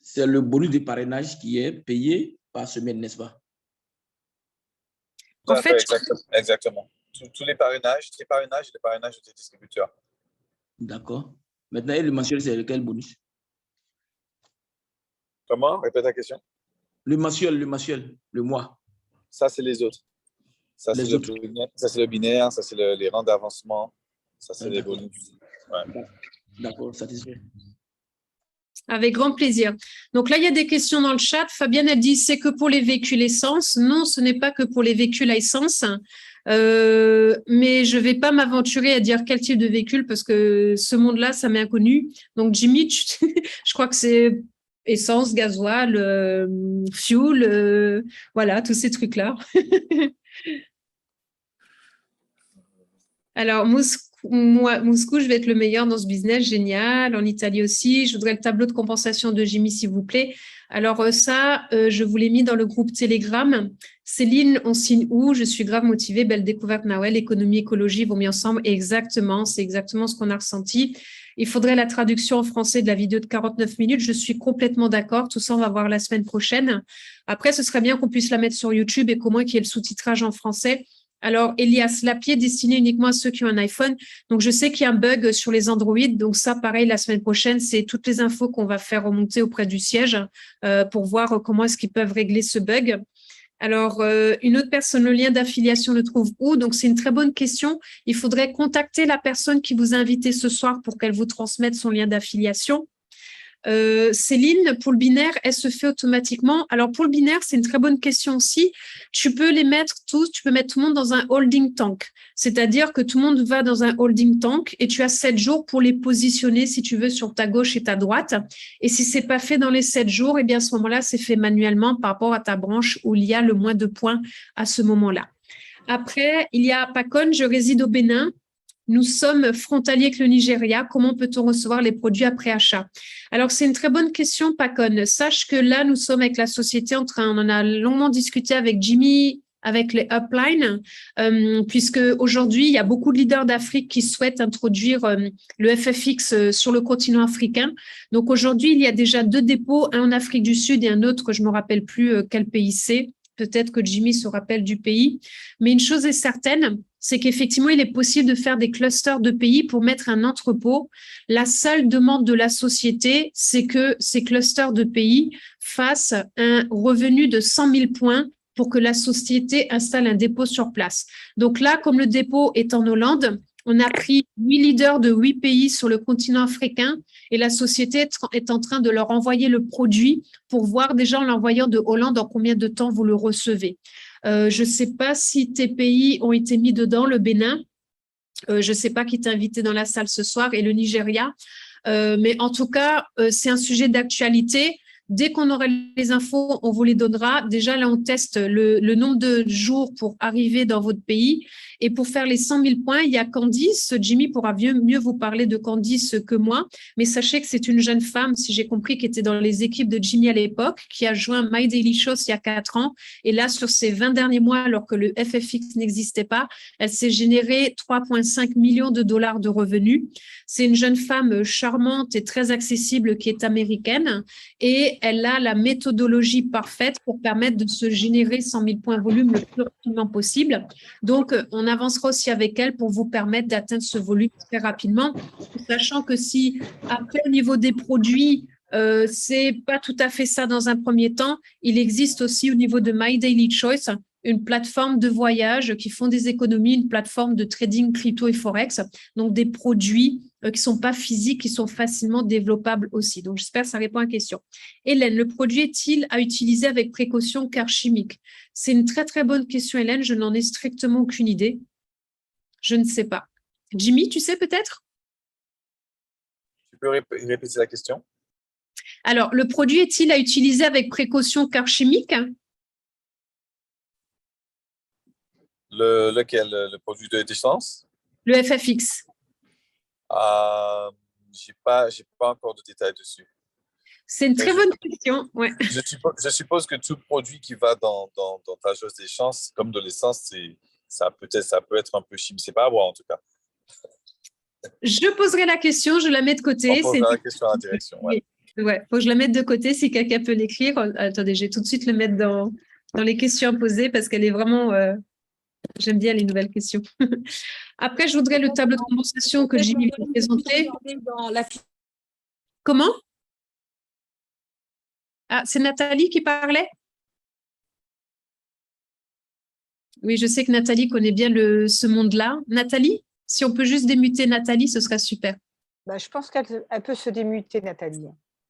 C'est le bonus de parrainage qui est payé par semaine, n'est-ce pas? En fait, exactement. Tous les parrainages et les parrainages des distributeurs. D'accord. Maintenant, et le mensuel, c'est lequel bonus? Comment? Répète la question. Le mensuel, le mois. Ça, c'est les autres. Ça, c'est le binaire, ça, c'est les rangs d'avancement, ça, c'est les bonus. Ouais. D'accord, satisfait. Avec grand plaisir. Donc là, il y a des questions dans le chat. Fabienne, elle dit, c'est que pour les véhicules essence. Non, ce n'est pas que pour les véhicules à essence. Mais je ne vais pas m'aventurer à dire quel type de véhicule parce que ce monde-là, ça m'est inconnu. Donc, Jimmy, je crois que c'est essence, gasoil, fuel, voilà, tous ces trucs-là. Alors, Moscou, je vais être le meilleur dans ce business, génial. En Italie aussi, je voudrais le tableau de compensation de Jimmy, s'il vous plaît. Alors je vous l'ai mis dans le groupe Telegram. Céline, on signe où? Je suis grave motivée, belle découverte, Nawel, économie, écologie vont mis ensemble. Exactement, c'est exactement ce qu'on a ressenti. Il faudrait la traduction en français de la vidéo de 49 minutes. Je suis complètement d'accord. Tout ça, on va voir la semaine prochaine. Après, ce serait bien qu'on puisse la mettre sur YouTube et qu'au moins qu'il y ait le sous-titrage en français. Alors, Elias, l'appli est destinée uniquement à ceux qui ont un iPhone. Donc, je sais qu'il y a un bug sur les Android. Donc, ça, pareil, la semaine prochaine, c'est toutes les infos qu'on va faire remonter auprès du siège pour voir comment est-ce qu'ils peuvent régler ce bug. Alors, une autre personne, le lien d'affiliation le trouve où? Donc, c'est une très bonne question. Il faudrait contacter la personne qui vous a invité ce soir pour qu'elle vous transmette son lien d'affiliation. Céline, pour le binaire, elle se fait automatiquement. Alors, pour le binaire, c'est une très bonne question aussi. Tu peux les mettre tous, tu peux mettre tout le monde dans un holding tank. C'est-à-dire que tout le monde va dans un holding tank et tu as 7 jours pour les positionner, si tu veux, sur ta gauche et ta droite. Et si c'est pas fait dans les 7 jours, eh bien, à ce moment-là, c'est fait manuellement par rapport à ta branche où il y a le moins de points à ce moment-là. Après, il y a Pacon, je réside au Bénin. Nous sommes frontaliers avec le Nigeria. Comment peut-on recevoir les produits après achat? Alors, c'est une très bonne question, Pacon. Sache que là, nous sommes avec la société on en a longuement discuté avec Jimmy, avec les uplines, puisque aujourd'hui, il y a beaucoup de leaders d'Afrique qui souhaitent introduire le FFX sur le continent africain. Donc, aujourd'hui, il y a déjà 2 dépôts, un en Afrique du Sud et un autre, je ne me rappelle plus quel pays c'est. Peut-être que Jimmy se rappelle du pays. Mais une chose est certaine, c'est qu'effectivement, il est possible de faire des clusters de pays pour mettre un entrepôt. La seule demande de la société, c'est que ces clusters de pays fassent un revenu de 100 000 points pour que la société installe un dépôt sur place. Donc là, comme le dépôt est en Hollande, on a pris 8 leaders de 8 pays sur le continent africain et la société est en train de leur envoyer le produit pour voir déjà en l'envoyant de Hollande en combien de temps vous le recevez. Je ne sais pas si tes pays ont été mis dedans, le Bénin. Je ne sais pas qui t'a invité dans la salle ce soir et le Nigeria. Mais en tout cas, c'est un sujet d'actualité. Dès qu'on aura les infos, on vous les donnera. Déjà, là, on teste le nombre de jours pour arriver dans votre pays. Et pour faire les 100 000 points, il y a Candice. Jimmy pourra mieux vous parler de Candice que moi. Mais sachez que c'est une jeune femme, si j'ai compris, qui était dans les équipes de Jimmy à l'époque, qui a joint My Daily Show il y a 4 ans. Et là, sur ces 20 derniers mois, alors que le FFX n'existait pas, elle s'est générée 3,5 millions de dollars de revenus. C'est une jeune femme charmante et très accessible qui est américaine. Et elle a la méthodologie parfaite pour permettre de se générer 100 000 points volume le plus rapidement possible. Donc, on avancera aussi avec elle pour vous permettre d'atteindre ce volume très rapidement, sachant que si après, au niveau des produits, c'est pas tout à fait ça dans un premier temps, il existe aussi au niveau de My Daily Choice une plateforme de voyage qui font des économies, une plateforme de trading crypto et forex, donc des produits qui ne sont pas physiques, qui sont facilement développables aussi. Donc, j'espère que ça répond à la question. Hélène, le produit est-il à utiliser avec précaution car chimique? C'est une très, très bonne question, Hélène. Je n'en ai strictement aucune idée. Je ne sais pas. Jimmy, tu sais peut-être? Tu peux répéter la question? Alors, le produit est-il à utiliser avec précaution car chimique? Lequel? Le produit de d'essence? Le FFX. J'ai pas encore de détails dessus. C'est une Mais très bonne question. Ouais. je suppose que tout produit qui va dans ta jauge d'essence, comme de l'essence, ça peut être un peu chimique. C'est pas à boire en tout cas. Je poserai la question, je la mets de On côté. posera la question à la direction. Ouais. Ouais, faut que je la mette de côté si quelqu'un peut l'écrire. Attendez, je vais tout de suite le mettre dans les questions à poser parce qu'elle est vraiment. J'aime bien les nouvelles questions. Après, je voudrais le tableau de compensation que Jimmy va présenter. Comment? Ah, c'est Nathalie qui parlait? Oui, je sais que Nathalie connaît bien ce monde-là. Nathalie, si on peut juste démuter Nathalie, ce serait super. Bah, je pense qu'elle peut se démuter, Nathalie.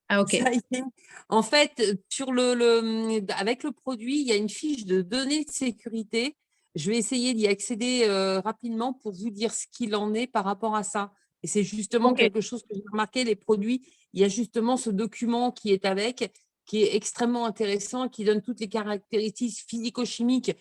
Ah, OK. Ça y est. En fait, avec le produit, il y a une fiche de données de sécurité. Je vais essayer d'y accéder rapidement pour vous dire ce qu'il en est par rapport à ça. Et c'est justement OK. quelque chose que j'ai remarqué, les produits, il y a justement ce document qui est avec, qui est extrêmement intéressant, qui donne toutes les caractéristiques physico-chimiques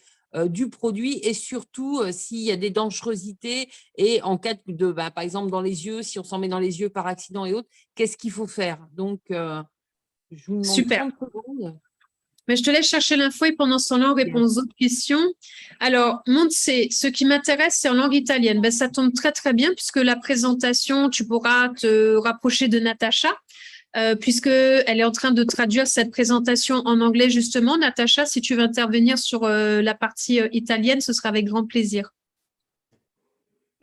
du produit et surtout s'il y a des dangerosités et en cas de, par exemple, dans les yeux, si on s'en met dans les yeux par accident et autres, qu'est-ce qu'il faut faire? Donc, je vous demande Super. 30 secondes. Mais je te laisse chercher l'info et pendant ce temps-là, on répond aux autres questions. Alors, Monte, ce qui m'intéresse, c'est en langue italienne. Ben, ça tombe très, très bien puisque la présentation, tu pourras te rapprocher de Natacha puisqu'elle est en train de traduire cette présentation en anglais, justement. Natacha, si tu veux intervenir sur la partie italienne, ce sera avec grand plaisir.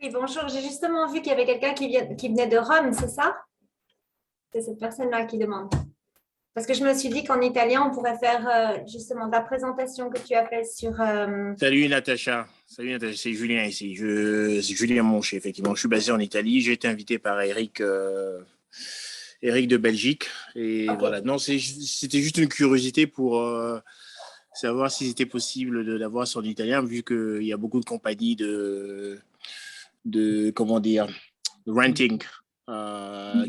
Oui, bonjour. J'ai justement vu qu'il y avait quelqu'un qui venait de Rome, c'est ça? C'est cette personne-là qui demande. Parce que je me suis dit qu'en italien, on pourrait faire justement la présentation que tu as faite sur… Salut Natacha, c'est Julien ici. C'est Julien Monché, effectivement. Je suis basé en Italie. J'ai été invité par Eric de Belgique. Et Okay. voilà, non, c'était juste une curiosité pour savoir si c'était possible de l'avoir en italien, vu qu'il y a beaucoup de compagnies de comment dire, de renting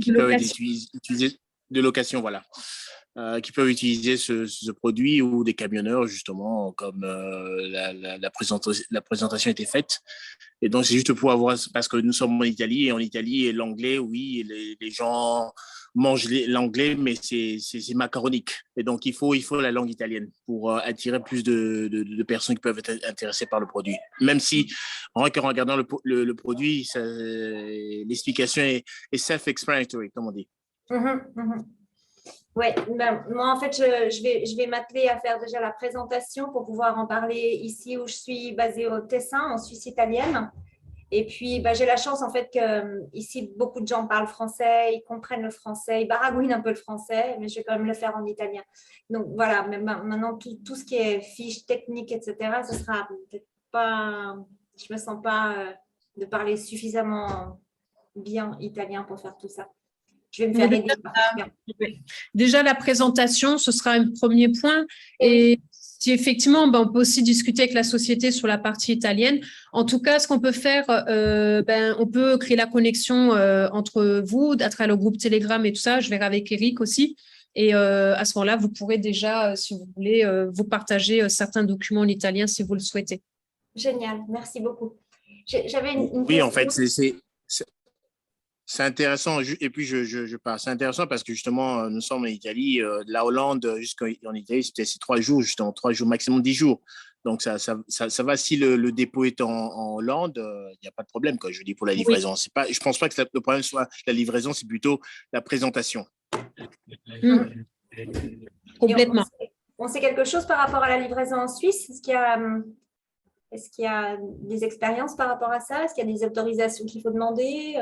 qui peuvent utiliser de location, voilà. Qui peuvent utiliser ce produit ou des camionneurs, justement, comme la présentation était faite. Et donc, c'est juste pour avoir, parce que nous sommes en Italie, et en Italie, l'anglais, oui, les gens mangent l'anglais, mais c'est macaronique. Et donc, il faut la langue italienne pour attirer plus de personnes qui peuvent être intéressées par le produit. Même si, en regardant le produit, l'explication est self-explanatory, comme on dit. Oui, ben, moi en fait, je vais m'atteler à faire déjà la présentation pour pouvoir en parler ici où je suis basée au Tessin, en Suisse italienne. Et puis, ben, j'ai la chance en fait qu'ici, beaucoup de gens parlent français, ils comprennent le français, ils baragouinent un peu le français, mais je vais quand même le faire en italien. Donc voilà, mais maintenant, tout ce qui est fiches techniques, etc., ce sera peut-être pas… Je ne me sens pas de parler suffisamment bien italien pour faire tout ça. Je vais me faire aider. Déjà, la présentation, ce sera un premier point. Et si effectivement, on peut aussi discuter avec la société sur la partie italienne. En tout cas, ce qu'on peut faire, on peut créer la connexion entre vous, à travers le groupe Telegram et tout ça. Je verrai avec Eric aussi. Et à ce moment-là, vous pourrez déjà, si vous voulez, vous partager certains documents en italien si vous le souhaitez. Génial, merci beaucoup. J'avais une oui, question. En fait, c'est intéressant, et puis je parle. C'est intéressant parce que justement, nous sommes en Italie, de la Hollande jusqu'en Italie, c'est 3 jours, justement, 3 jours, maximum 10 jours. Donc, ça va. Si le dépôt est en Hollande, il n'y a pas de problème, quoi, je dis, pour la livraison. Oui. Je ne pense pas que le problème soit la livraison, c'est plutôt la présentation. Complètement. On sait quelque chose par rapport à la livraison en Suisse? Est-ce qu'il y a des expériences par rapport à ça? Est-ce qu'il y a des autorisations qu'il faut demander?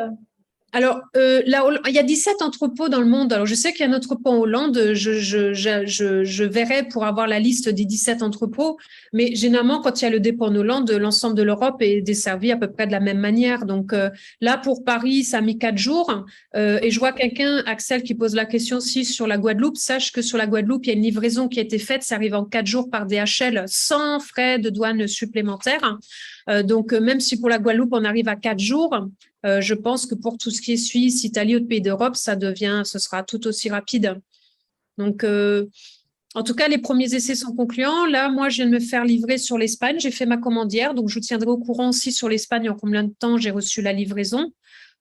Alors, il y a 17 entrepôts dans le monde. Alors, je sais qu'il y a un entrepôt en Hollande. Je verrai pour avoir la liste des 17 entrepôts. Mais généralement, quand il y a le dépôt en Hollande, l'ensemble de l'Europe est desservi à peu près de la même manière. Donc, là, pour Paris, ça a mis 4 jours. Et je vois quelqu'un, Axel, qui pose la question aussi sur la Guadeloupe. Sache que sur la Guadeloupe, il y a une livraison qui a été faite. Ça arrive en 4 jours par DHL sans frais de douane supplémentaires. Donc, même si pour la Guadeloupe, on arrive à 4 jours, Je pense que pour tout ce qui est Suisse, Italie ou pays d'Europe, ce sera tout aussi rapide. Donc, en tout cas, les premiers essais sont concluants. Là, moi, je viens de me faire livrer sur l'Espagne. J'ai fait ma commande hier, donc je vous tiendrai au courant aussi sur l'Espagne en combien de temps j'ai reçu la livraison.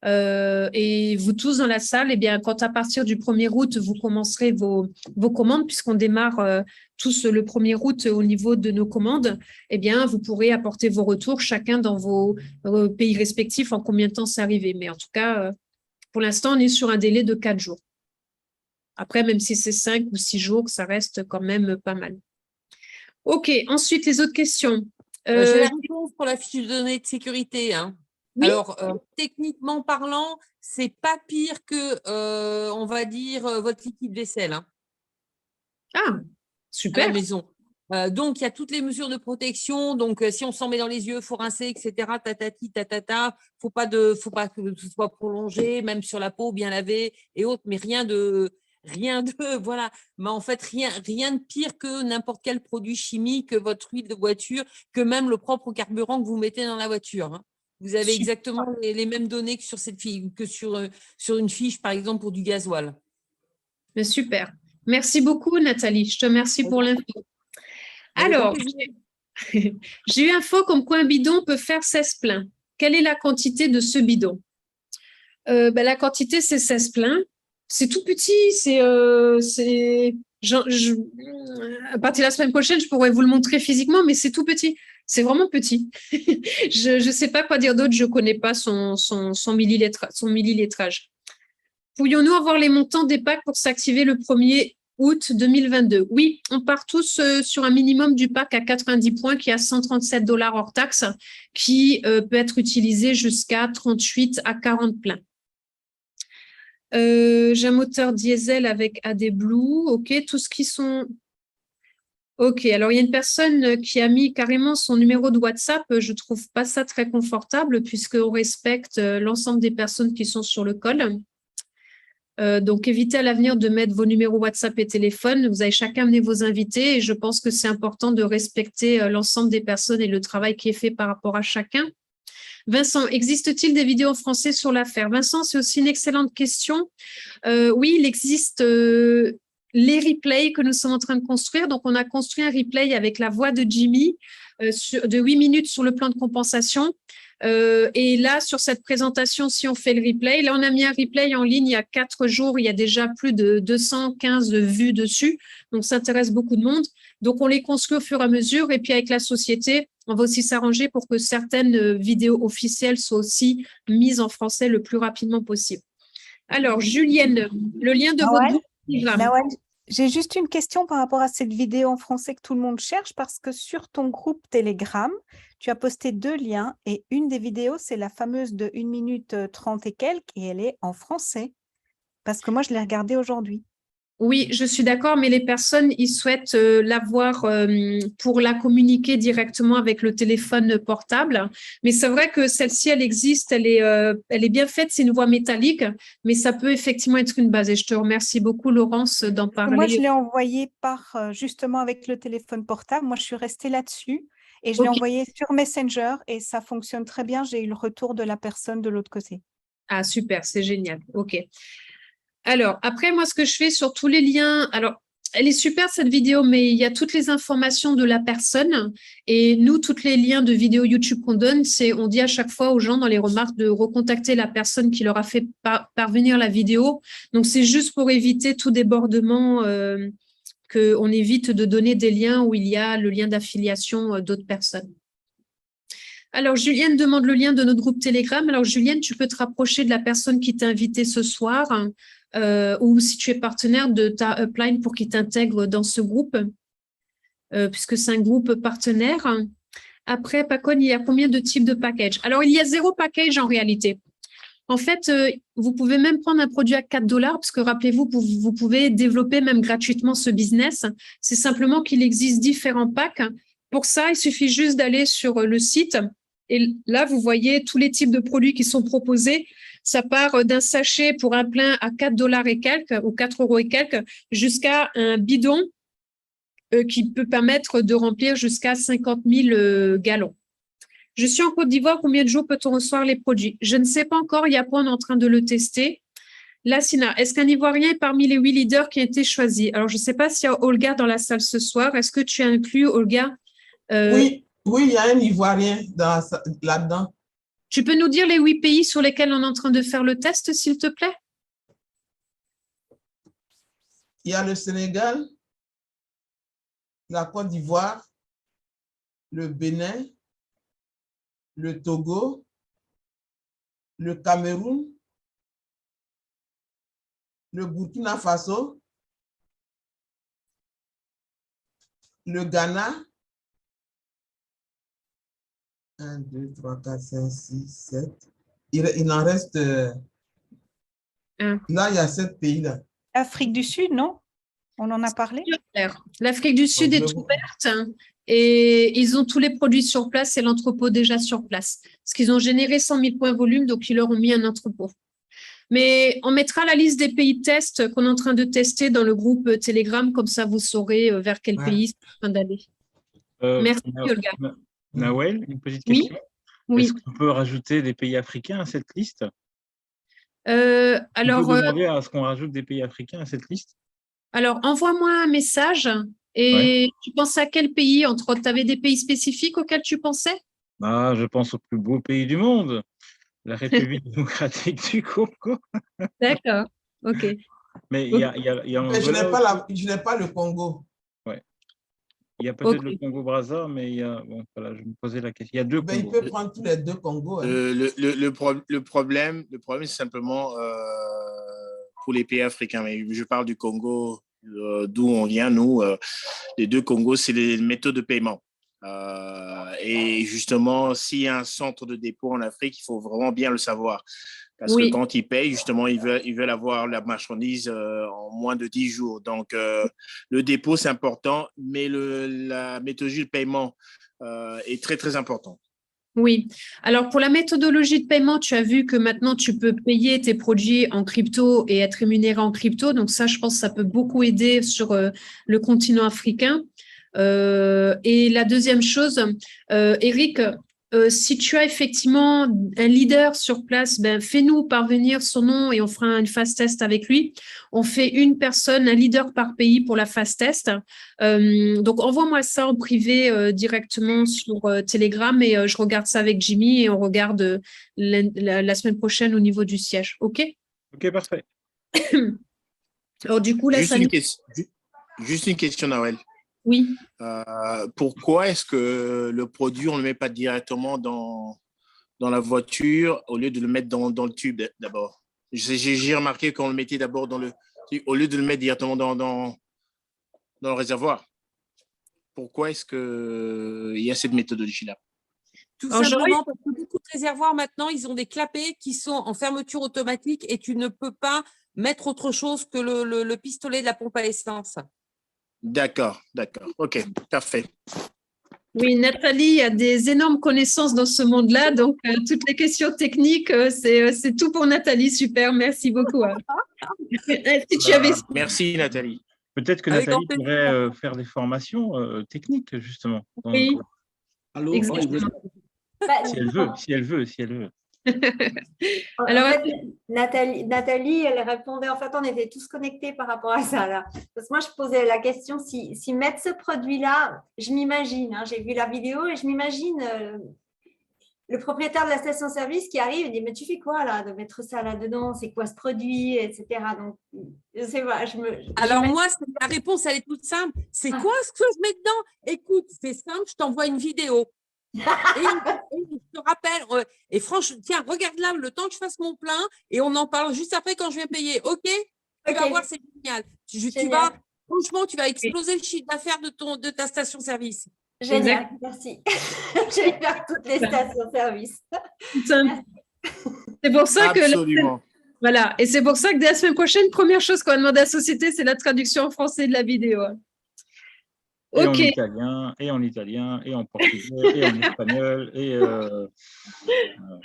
Et vous tous dans la salle, eh bien, quand à partir du 1er août, vous commencerez vos commandes, puisqu'on démarre tous le 1er août au niveau de nos commandes, eh bien, vous pourrez apporter vos retours chacun dans vos pays respectifs en combien de temps c'est arrivé. Mais en tout cas, pour l'instant, on est sur un délai de 4 jours. Après, même si c'est 5 ou 6 jours, ça reste quand même pas mal. OK, ensuite, les autres questions. J'ai la réponse pour la fiche de données de sécurité. Hein. Oui. Alors, techniquement parlant, c'est pas pire que, on va dire, votre liquide vaisselle. Hein, Ah, à la super. maison. Donc, il y a toutes les mesures de protection. Donc, si on s'en met dans les yeux, il faut rincer, etc. Tatati, tatata. Faut pas que ce soit prolongé, même sur la peau, bien lavé et autres, mais rien de, voilà. Mais en fait, rien de pire que n'importe quel produit chimique, votre huile de voiture, que même le propre carburant que vous mettez dans la voiture. Hein. Vous avez Super. exactement les mêmes données que sur une fiche, par exemple, pour du gasoil. Mais super. Merci beaucoup, Nathalie. Je te remercie pour l'info. Alors, j'ai eu info comme quoi un bidon peut faire 16 pleins. Quelle est la quantité de ce bidon? La quantité, c'est 16 pleins. C'est tout petit. À partir de la semaine prochaine, je pourrais vous le montrer physiquement, mais c'est tout petit. C'est vraiment petit. Je ne sais pas quoi dire d'autre. Je ne connais pas son millilitrage. Pourrions-nous avoir les montants des packs pour s'activer le 1er août 2022? Oui, on part tous sur un minimum du pack à 90 points qui est à 137 $ hors taxe, qui peut être utilisé jusqu'à 38 à 40 pleins. J'ai un moteur diesel avec AdBlue. OK, tout ce qui sont… OK, alors il y a une personne qui a mis carrément son numéro de WhatsApp. Je ne trouve pas ça très confortable puisqu'on respecte l'ensemble des personnes qui sont sur le call. Donc, évitez à l'avenir de mettre vos numéros WhatsApp et téléphone. Vous avez chacun amené vos invités et je pense que c'est important de respecter l'ensemble des personnes et le travail qui est fait par rapport à chacun. Vincent, existe-t-il des vidéos en français sur l'affaire? Vincent, c'est aussi une excellente question. Oui, il existe les replays que nous sommes en train de construire. Donc, on a construit un replay avec la voix de Jimmy de 8 minutes sur le plan de compensation. Et là, sur cette présentation, si on fait le replay, là, on a mis un replay en ligne il y a 4 jours. Il y a déjà plus de 215 vues dessus. Donc, ça intéresse beaucoup de monde. Donc, on les construit au fur et à mesure. Et puis, avec la société, on va aussi s'arranger pour que certaines vidéos officielles soient aussi mises en français le plus rapidement possible. Alors, Julienne, le lien de votre groupe Telegram. Nawal, j'ai juste une question par rapport à cette vidéo en français que tout le monde cherche, parce que sur ton groupe Telegram, tu as posté 2 liens et une des vidéos, c'est la fameuse de 1 minute 30 et quelques et elle est en français. Parce que moi, je l'ai regardée aujourd'hui. Oui, je suis d'accord, mais les personnes, ils souhaitent l'avoir pour la communiquer directement avec le téléphone portable. Mais c'est vrai que celle-ci, elle existe, elle est bien faite, c'est une voix métallique, mais ça peut effectivement être une base. Et je te remercie beaucoup, Laurence, d'en parler. Moi, je l'ai envoyé justement avec le téléphone portable. Moi, je suis restée là-dessus et je l'ai envoyé sur Messenger et ça fonctionne très bien. J'ai eu le retour de la personne de l'autre côté. Ah, super, c'est génial. OK. Alors, après, moi, ce que je fais sur tous les liens… Alors, elle est super, cette vidéo, mais il y a toutes les informations de la personne. Et nous, tous les liens de vidéos YouTube qu'on donne, on dit à chaque fois aux gens dans les remarques de recontacter la personne qui leur a fait parvenir la vidéo. Donc, c'est juste pour éviter tout débordement qu'on évite de donner des liens où il y a le lien d'affiliation d'autres personnes. Alors, Julienne demande le lien de notre groupe Telegram. Alors, Julienne, tu peux te rapprocher de la personne qui t'a invité ce soir ou si tu es partenaire de ta upline pour qu'il t'intègre dans ce groupe, puisque c'est un groupe partenaire. Après, Pacon, il y a combien de types de packages? Alors, il y a 0 package en réalité. En fait, vous pouvez même prendre un produit à 4 $, parce que rappelez-vous, vous pouvez développer même gratuitement ce business. C'est simplement qu'il existe différents packs. Pour ça, il suffit juste d'aller sur le site. Et là, vous voyez tous les types de produits qui sont proposés. Ça part d'un sachet pour un plein à 4 $ et quelques, ou 4 € et quelques, jusqu'à un bidon qui peut permettre de remplir jusqu'à 50 000 gallons. Je suis en Côte d'Ivoire, combien de jours peut-on recevoir les produits? Je ne sais pas encore, Yapon est en train de le tester. Lassina, est-ce qu'un Ivoirien est parmi les 8 leaders qui ont été choisis? Alors, je ne sais pas s'il y a Olga dans la salle ce soir. Est-ce que tu as inclus, Olga? Oui, il y a un Ivoirien là-dedans. Tu peux nous dire les 8 pays sur lesquels on est en train de faire le test, s'il te plaît? Il y a le Sénégal, la Côte d'Ivoire, le Bénin, le Togo, le Cameroun, le Burkina Faso, le Ghana, 1, 2, 3, 4, 5, 6, 7. Il en reste. Un. Là, il y a 7 pays là. Afrique du Sud, non? On en a parlé? L'Afrique du Sud est ouverte et ils ont tous les produits sur place et l'entrepôt déjà sur place. Parce qu'ils ont généré 100 000 points volume, donc ils leur ont mis un entrepôt. Mais on mettra la liste des pays de test qu'on est en train de tester dans le groupe Telegram, comme ça vous saurez vers quel pays c'est en train d'aller. Merci, Olga. Nawel, une petite Oui, question. oui. Est-ce qu'on peut rajouter des pays africains à cette liste? Alors, on peut demander à ce qu'on rajoute des pays africains à cette liste? Alors, envoie-moi un message et tu penses à quel pays? Entre autres, tu avais des pays spécifiques auxquels tu pensais? Je pense au plus beau pays du monde, la République démocratique du Congo. D'accord, ok. Mais il y a Mais je n'ai pas le Congo. Ouais. Il y a peut-être le Congo-Brazza, mais il y a, bon, voilà, je me posais la question. Il y a 2 Congos. Il peut prendre tous les 2 Congos. Hein. Le problème, c'est simplement pour les pays africains. Mais je parle du Congo, d'où on vient, nous. Les 2 Congos, c'est les méthodes de paiement. Et justement, s'il y a un centre de dépôt en Afrique, il faut vraiment bien le savoir. Parce que quand ils payent, justement, ils veulent avoir la marchandise en moins de 10 jours. Donc, le dépôt, c'est important, mais la méthodologie de paiement est très, très importante. Oui. Alors, pour la méthodologie de paiement, tu as vu que maintenant, tu peux payer tes produits en crypto et être rémunéré en crypto. Donc, ça, je pense que ça peut beaucoup aider sur le continent africain. Et la deuxième chose, Eric, si tu as effectivement un leader sur place, fais-nous parvenir son nom et on fera une fast test avec lui. On fait une personne, un leader par pays pour la fast test. Donc, envoie-moi ça en privé directement sur Telegram et je regarde ça avec Jimmy et on regarde la semaine prochaine au niveau du siège. OK? OK, parfait. Alors, du coup, là, juste une question, Nawel. Oui. Pourquoi est-ce que le produit, on ne le met pas directement dans la voiture au lieu de le mettre dans le tube d'abord? J'ai remarqué qu'on le mettait d'abord au lieu de le mettre directement dans le réservoir. Pourquoi est-ce qu'il y a cette méthodologie-là? Tout simplement parce que beaucoup de réservoirs maintenant, ils ont des clapets qui sont en fermeture automatique et tu ne peux pas mettre autre chose que le pistolet de la pompe à essence. D'accord. OK, parfait. Oui, Nathalie a des énormes connaissances dans ce monde-là, donc toutes les questions techniques, c'est tout pour Nathalie. Super, merci beaucoup. Merci, Nathalie. Peut-être que Nathalie pourrait faire des formations techniques, justement. Oui, Allô, exactement. Si elle veut. Alors, en fait, Nathalie, elle répondait, en fait, on était tous connectés par rapport à ça. Là. Parce que moi, je posais la question, si mettre ce produit-là, je m'imagine, j'ai vu la vidéo et je m'imagine le propriétaire de la station-service qui arrive et dit, mais tu fais quoi là, de mettre ça là-dedans, c'est quoi ce produit, etc. Donc, je sais pas. Alors moi, la réponse, elle est toute simple. C'est quoi ce que je mets dedans? Écoute, c'est simple, je t'envoie une vidéo. Et je te rappelle, et franchement, tiens, regarde là le temps que je fasse mon plein et on en parle juste après quand je viens payer. OK? Tu vas voir, c'est génial. Franchement, tu vas exploser le chiffre d'affaires de ta station-service. Génial, merci. Je vais faire toutes les stations-service. C'est pour ça Absolument. Voilà, et c'est pour ça que dès la semaine prochaine, première chose qu'on va demander à la société, c'est la traduction en français de la vidéo. Et en italien, et en portugais, et en espagnol, et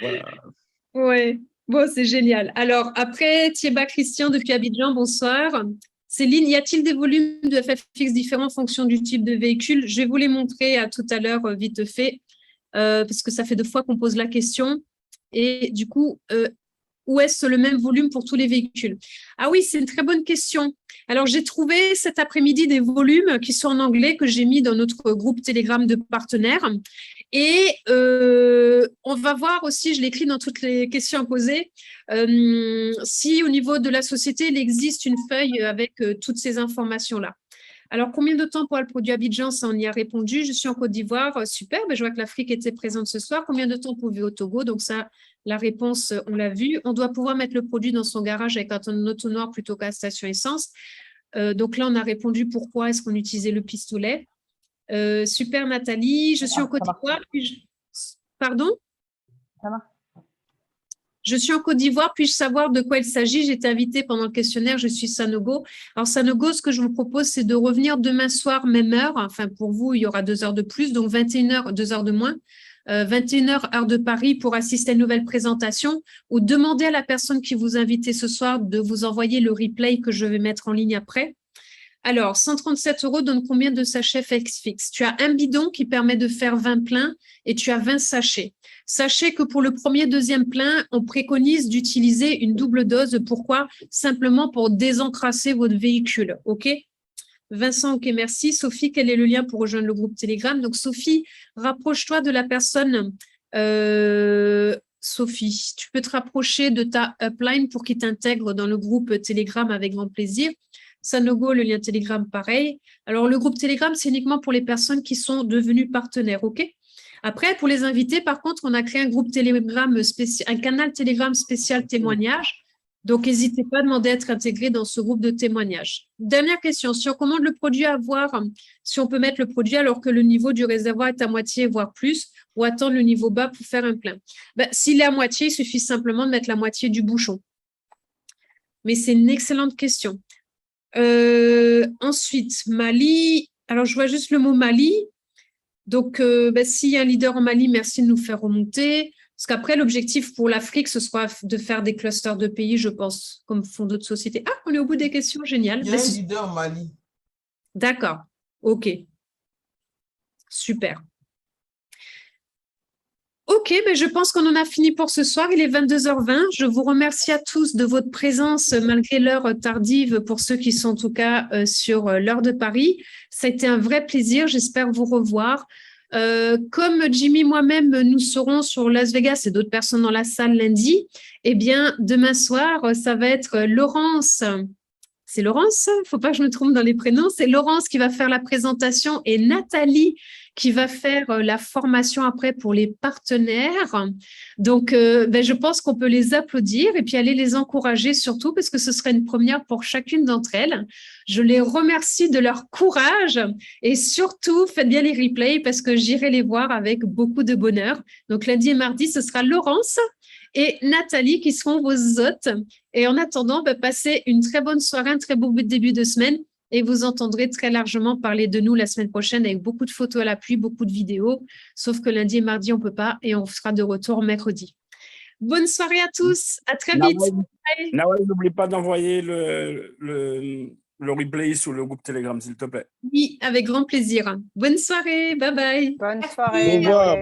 voilà. Oui, bon, c'est génial. Alors, après, Thieba Christian depuis Abidjan, bonsoir. Céline, y a-t-il des volumes de FFX différents en fonction du type de véhicule? Je vais vous les montrer tout à l'heure, vite fait. parce que ça fait 2 fois qu'on pose la question. Et du coup, où est-ce le même volume pour tous les véhicules? Ah oui, c'est une très bonne question. Alors, j'ai trouvé cet après-midi des volumes qui sont en anglais que j'ai mis dans notre groupe Telegram de partenaires. Et on va voir aussi, je l'écris dans toutes les questions à poser, si au niveau de la société, il existe une feuille avec toutes ces informations-là. Alors, combien de temps pour le produit Abidjan? Ça, on y a répondu. Je suis en Côte d'Ivoire. Super. Ben, je vois que l'Afrique était présente ce soir. Combien de temps pour vivre au Togo? Donc, ça, la réponse, on l'a vu. On doit pouvoir mettre le produit dans son garage avec un entonnoir plutôt qu'à station essence. Donc là, on a répondu pourquoi est-ce qu'on utilisait le pistolet. Super, Nathalie. Je suis en Côte d'Ivoire. Pardon? Ça marche. Je suis en Côte d'Ivoire, puis-je savoir de quoi il s'agit? J'ai été invitée pendant le questionnaire, je suis Sanogo. Alors Sanogo, ce que je vous propose, c'est de revenir demain soir, même heure. Enfin, pour vous, il y aura 2 heures de plus, donc 21h, 2 heures de moins. 21h, heure de Paris, pour assister à une nouvelle présentation, ou demander à la personne qui vous a invité ce soir de vous envoyer le replay que je vais mettre en ligne après. Alors, 137 € donne combien de sachets FX? Tu as un bidon qui permet de faire 20 pleins et tu as 20 sachets. Sachez que pour le premier, deuxième plein, on préconise d'utiliser une double dose. Pourquoi? Simplement pour désencrasser votre véhicule. OK? Vincent, OK, merci. Sophie, quel est le lien pour rejoindre le groupe Telegram? Donc, Sophie, rapproche-toi de la personne. Sophie, tu peux te rapprocher de ta upline pour qu'il t'intègre dans le groupe Telegram avec grand plaisir. Sanogo, le lien Telegram, pareil. Alors, le groupe Telegram, c'est uniquement pour les personnes qui sont devenues partenaires, OK? Après, pour les invités, par contre, on a créé un groupe Telegram spécial, un canal Telegram spécial témoignage. Donc, n'hésitez pas à demander à être intégré dans ce groupe de témoignage. Dernière question, si on commande le produit à voir, si on peut mettre le produit alors que le niveau du réservoir est à moitié, voire plus, ou attendre le niveau bas pour faire un plein. Ben, s'il est à moitié, il suffit simplement de mettre la moitié du bouchon. Mais c'est une excellente question. Ensuite, Mali. Alors, je vois juste le mot Mali. Donc, s'il y a un leader en Mali, merci de nous faire remonter. Parce qu'après, l'objectif pour l'Afrique, ce sera de faire des clusters de pays, je pense, comme font d'autres sociétés. Ah, on est au bout des questions, génial. Il y a un leader en Mali. D'accord, OK. Super. OK, je pense qu'on en a fini pour ce soir. Il est 22h20. Je vous remercie à tous de votre présence malgré l'heure tardive pour ceux qui sont en tout cas sur l'heure de Paris. Ça a été un vrai plaisir. J'espère vous revoir. Comme Jimmy, moi-même, nous serons sur Las Vegas et d'autres personnes dans la salle lundi, eh bien, demain soir, ça va être Laurence. C'est Laurence, il ne faut pas que je me trompe dans les prénoms. C'est Laurence qui va faire la présentation et Nathalie qui va faire la formation après pour les partenaires. Donc, je pense qu'on peut les applaudir et puis aller les encourager surtout parce que ce serait une première pour chacune d'entre elles. Je les remercie de leur courage et surtout, faites bien les replays parce que j'irai les voir avec beaucoup de bonheur. Donc, lundi et mardi, ce sera Laurence et Nathalie qui seront vos hôtes. Et en attendant, passez une très bonne soirée, un très beau début de semaine. Et vous entendrez très largement parler de nous la semaine prochaine avec beaucoup de photos à l'appui, beaucoup de vidéos. Sauf que lundi et mardi, on ne peut pas et on sera de retour mercredi. Bonne soirée à tous. À très vite. Nawal, n'oublie pas d'envoyer le replay sur le groupe Telegram, s'il te plaît. Oui, avec grand plaisir. Bonne soirée. Bye bye. Bonne soirée. Au revoir.